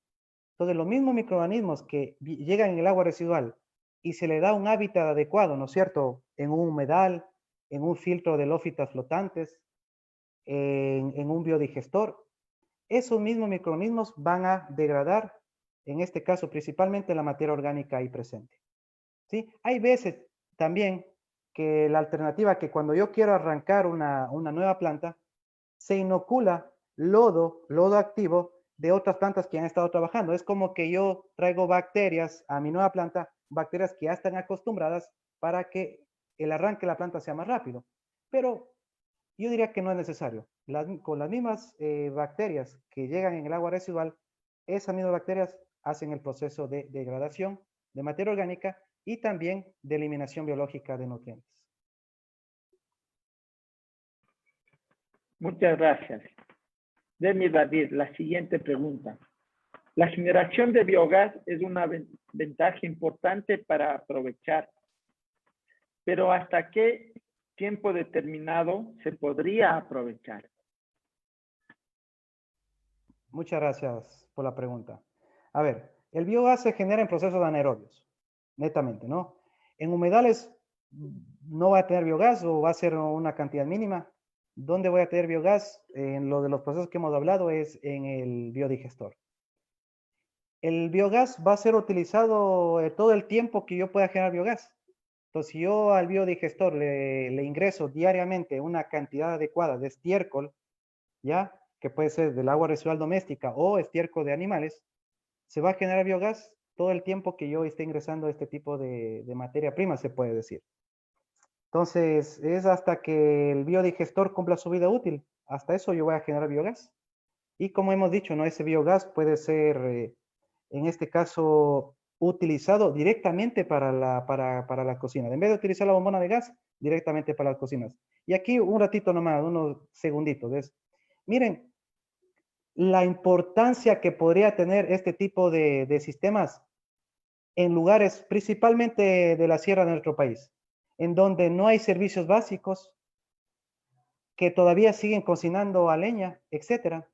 Entonces, los mismos microorganismos que llegan en el agua residual y se le da un hábitat adecuado, ¿no es cierto?, en un humedal, en un filtro de lófitas flotantes, en un biodigestor, esos mismos microorganismos van a degradar, en este caso principalmente la materia orgánica ahí presente. ¿Sí? Hay veces también que la alternativa que cuando yo quiero arrancar una nueva planta, se inocula lodo activo de otras plantas que han estado trabajando. Es como que yo traigo bacterias a mi nueva planta, bacterias que ya están acostumbradas para que el arranque de la planta sea más rápido. Pero yo diría que no es necesario. Con las mismas bacterias que llegan en el agua residual, esas mismas bacterias hacen el proceso de degradación de materia orgánica y también de eliminación biológica de nutrientes. Muchas gracias. Demi David, la siguiente pregunta. La generación de biogás es una ventaja importante para aprovechar, pero ¿hasta qué tiempo determinado se podría aprovechar? Muchas gracias por la pregunta. A ver, el biogás se genera en procesos anaerobios, netamente, ¿no? En humedales no va a tener biogás o va a ser una cantidad mínima. ¿Dónde voy a tener biogás? En lo de los procesos que hemos hablado es en el biodigestor. el biogás va a ser utilizado todo el tiempo que yo pueda generar biogás. Entonces, si yo al biodigestor le ingreso diariamente una cantidad adecuada de estiércol, ¿ya? Que puede ser del agua residual doméstica o estiércol de animales, se va a generar biogás todo el tiempo que yo esté ingresando este tipo de materia prima, se puede decir. Entonces, es hasta que el biodigestor cumpla su vida útil. Hasta eso yo voy a generar biogás. Y como hemos dicho, ¿no? Ese biogás puede ser, en este caso, utilizado directamente para la cocina. En vez de utilizar la bombona de gas, directamente para las cocinas. Y aquí un ratito nomás, unos segunditos. Miren, la importancia que podría tener este tipo de sistemas en lugares principalmente de la sierra de nuestro país, en donde no hay servicios básicos, que todavía siguen cocinando a leña, etcétera.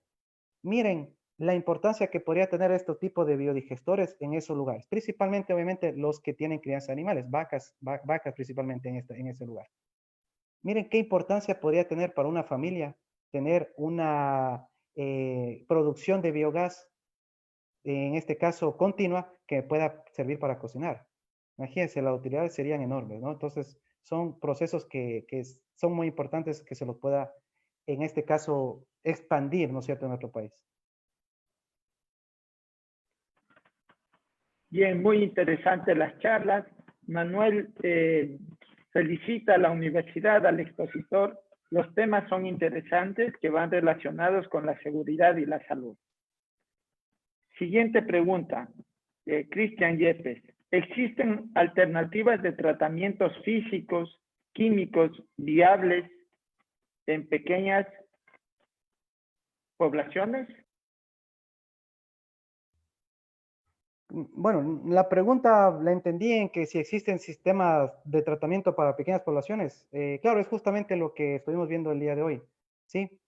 Miren la importancia que podría tener este tipo de biodigestores en esos lugares, principalmente, obviamente, los que tienen crianza de animales, vacas principalmente en ese lugar. Miren qué importancia podría tener para una familia tener una producción de biogás, en este caso continua, que pueda servir para cocinar. Imagínense, las utilidades serían enormes, ¿no? Entonces, son procesos que son muy importantes que se los pueda, en este caso, expandir, ¿no es cierto?, en nuestro país. Bien, muy interesantes las charlas. Manuel felicita a la universidad, al expositor. Los temas son interesantes que van relacionados con la seguridad y la salud. Siguiente pregunta, Cristian Yepes. ¿Existen alternativas de tratamientos físicos, químicos, viables en pequeñas poblaciones? Bueno, la pregunta la entendí en que si existen sistemas de tratamiento para pequeñas poblaciones. Claro, es justamente lo que estuvimos viendo el día de hoy. Sí,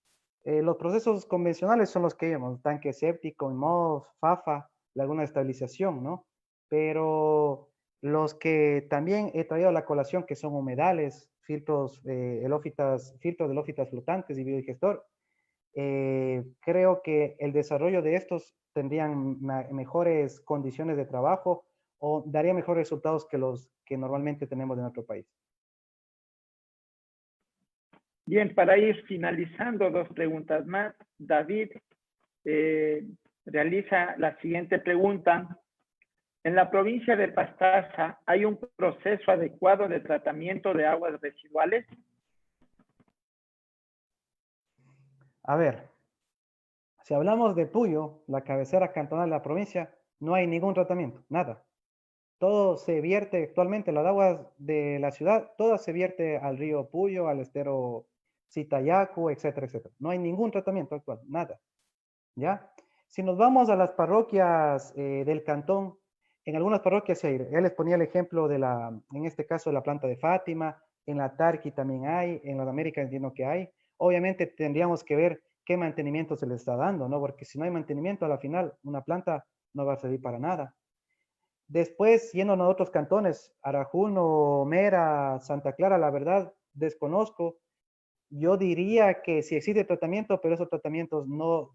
los procesos convencionales son los que vemos, tanque séptico, MOS, FAFA, laguna de estabilización, ¿no? Pero los que también he traído a la colación, que son humedales, filtros, filtros de helófitas flotantes y biodigestor, creo que el desarrollo de estos tendrían mejores condiciones de trabajo o daría mejores resultados que los que normalmente tenemos en nuestro país. Bien, para ir finalizando, dos preguntas más. David realiza la siguiente pregunta. En la provincia de Pastaza, ¿hay un proceso adecuado de tratamiento de aguas residuales? A ver, si hablamos de Puyo, la cabecera cantonal de la provincia, no hay ningún tratamiento, nada. Todo se vierte actualmente, las aguas de la ciudad, todas se vierte al río Puyo, al estero Citayacu, etcétera, etcétera. No hay ningún tratamiento actual, nada. ¿Ya? Si nos vamos a las parroquias del cantón, en algunas parroquias sí hay. Él les ponía el ejemplo de en este caso, de la planta de Fátima, en la Tarqui también hay, en las Américas entiendo que hay. Obviamente tendríamos que ver qué mantenimiento se le está dando, ¿no? Porque si no hay mantenimiento, a la final, una planta no va a servir para nada. Después, yéndonos a otros cantones, Arajuno, Mera, Santa Clara, la verdad, desconozco. Yo diría que sí existe tratamiento, pero esos tratamientos no,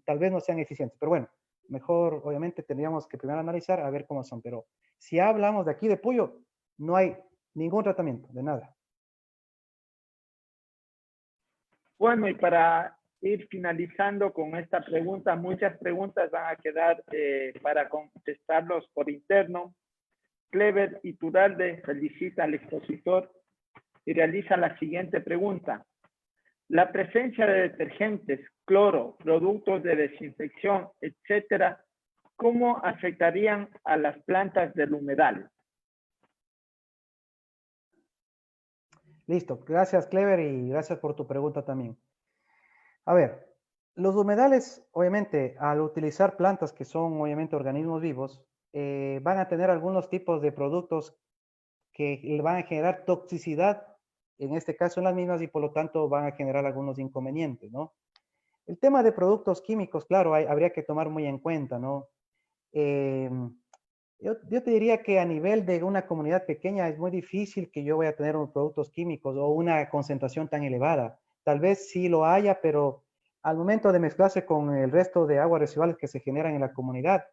tal vez no sean eficientes. Pero bueno, mejor, obviamente, tendríamos que primero analizar a ver cómo son. Pero si hablamos de aquí de Puyo, no hay ningún tratamiento, de nada. Bueno, y para ir finalizando con esta pregunta, muchas preguntas van a quedar para contestarlos por interno. Clever Iturralde felicita al expositor y realiza la siguiente pregunta. La presencia de detergentes, cloro, productos de desinfección, etcétera, ¿cómo afectarían a las plantas del humedal? Listo, gracias Clever y gracias por tu pregunta también. A ver, los humedales, obviamente, al utilizar plantas que son obviamente organismos vivos, van a tener algunos tipos de productos que le van a generar toxicidad, en este caso en las mismas, y por lo tanto van a generar algunos inconvenientes, ¿no? El tema de productos químicos, claro, habría que tomar muy en cuenta, ¿no? Yo te diría que a nivel de una comunidad pequeña es muy difícil que yo vaya a tener unos productos químicos o una concentración tan elevada. Tal vez sí lo haya, pero al momento de mezclarse con el resto de aguas residuales que se generan en la comunidad,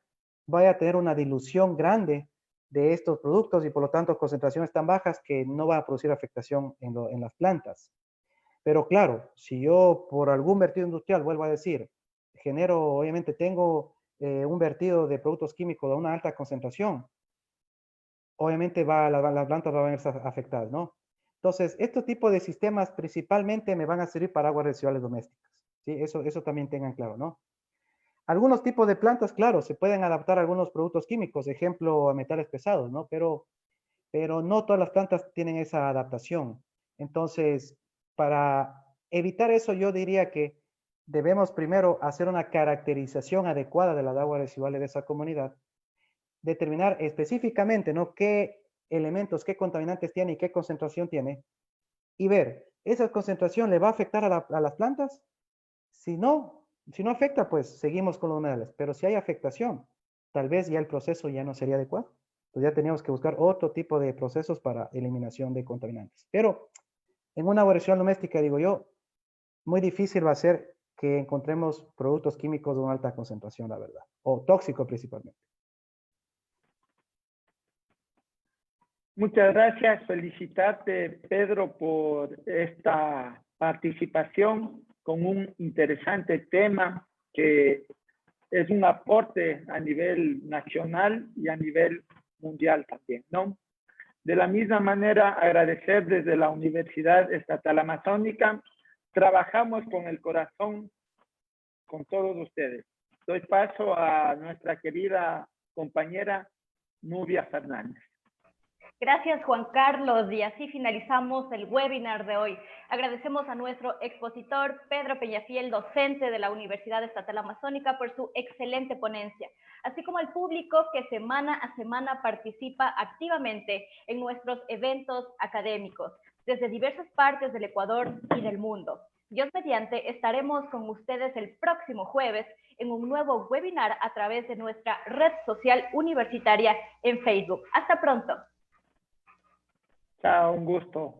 vaya a tener una dilución grande de estos productos y por lo tanto concentraciones tan bajas que no va a producir afectación en las plantas. Pero claro, si yo por algún vertido industrial, vuelvo a decir, obviamente tengo un vertido de productos químicos de una alta concentración, obviamente las plantas van a ser afectadas, ¿no? Entonces, este tipo de sistemas principalmente me van a servir para aguas residuales domésticas, ¿sí? Eso también tengan claro, ¿no? Algunos tipos de plantas, claro, se pueden adaptar a algunos productos químicos, ejemplo, a metales pesados, ¿no? Pero no todas las plantas tienen esa adaptación. Entonces, para evitar eso, yo diría que debemos primero hacer una caracterización adecuada de las aguas residuales de esa comunidad, determinar específicamente, ¿no?, qué elementos, qué contaminantes tiene y qué concentración tiene, y ver, ¿esa concentración le va a afectar a las plantas? Si no afecta, pues seguimos con los humedales. Pero si hay afectación, tal vez ya el proceso ya no sería adecuado. Pues ya teníamos que buscar otro tipo de procesos para eliminación de contaminantes. Pero en una agua residual doméstica, digo yo, muy difícil va a ser que encontremos productos químicos de una alta concentración, la verdad. O tóxicos principalmente. Muchas gracias. Felicitarte, Pedro, por esta participación con un interesante tema que es un aporte a nivel nacional y a nivel mundial también, ¿no? De la misma manera, agradecer desde la Universidad Estatal Amazónica. Trabajamos con el corazón con todos ustedes. Doy paso a nuestra querida compañera Nubia Fernández. Gracias, Juan Carlos, y así finalizamos el webinar de hoy. Agradecemos a nuestro expositor Pedro Peñafiel, docente de la Universidad Estatal Amazónica, por su excelente ponencia, así como al público que semana a semana participa activamente en nuestros eventos académicos desde diversas partes del Ecuador y del mundo. Dios mediante, estaremos con ustedes el próximo jueves en un nuevo webinar a través de nuestra red social universitaria en Facebook. Hasta pronto. Chao, un gusto.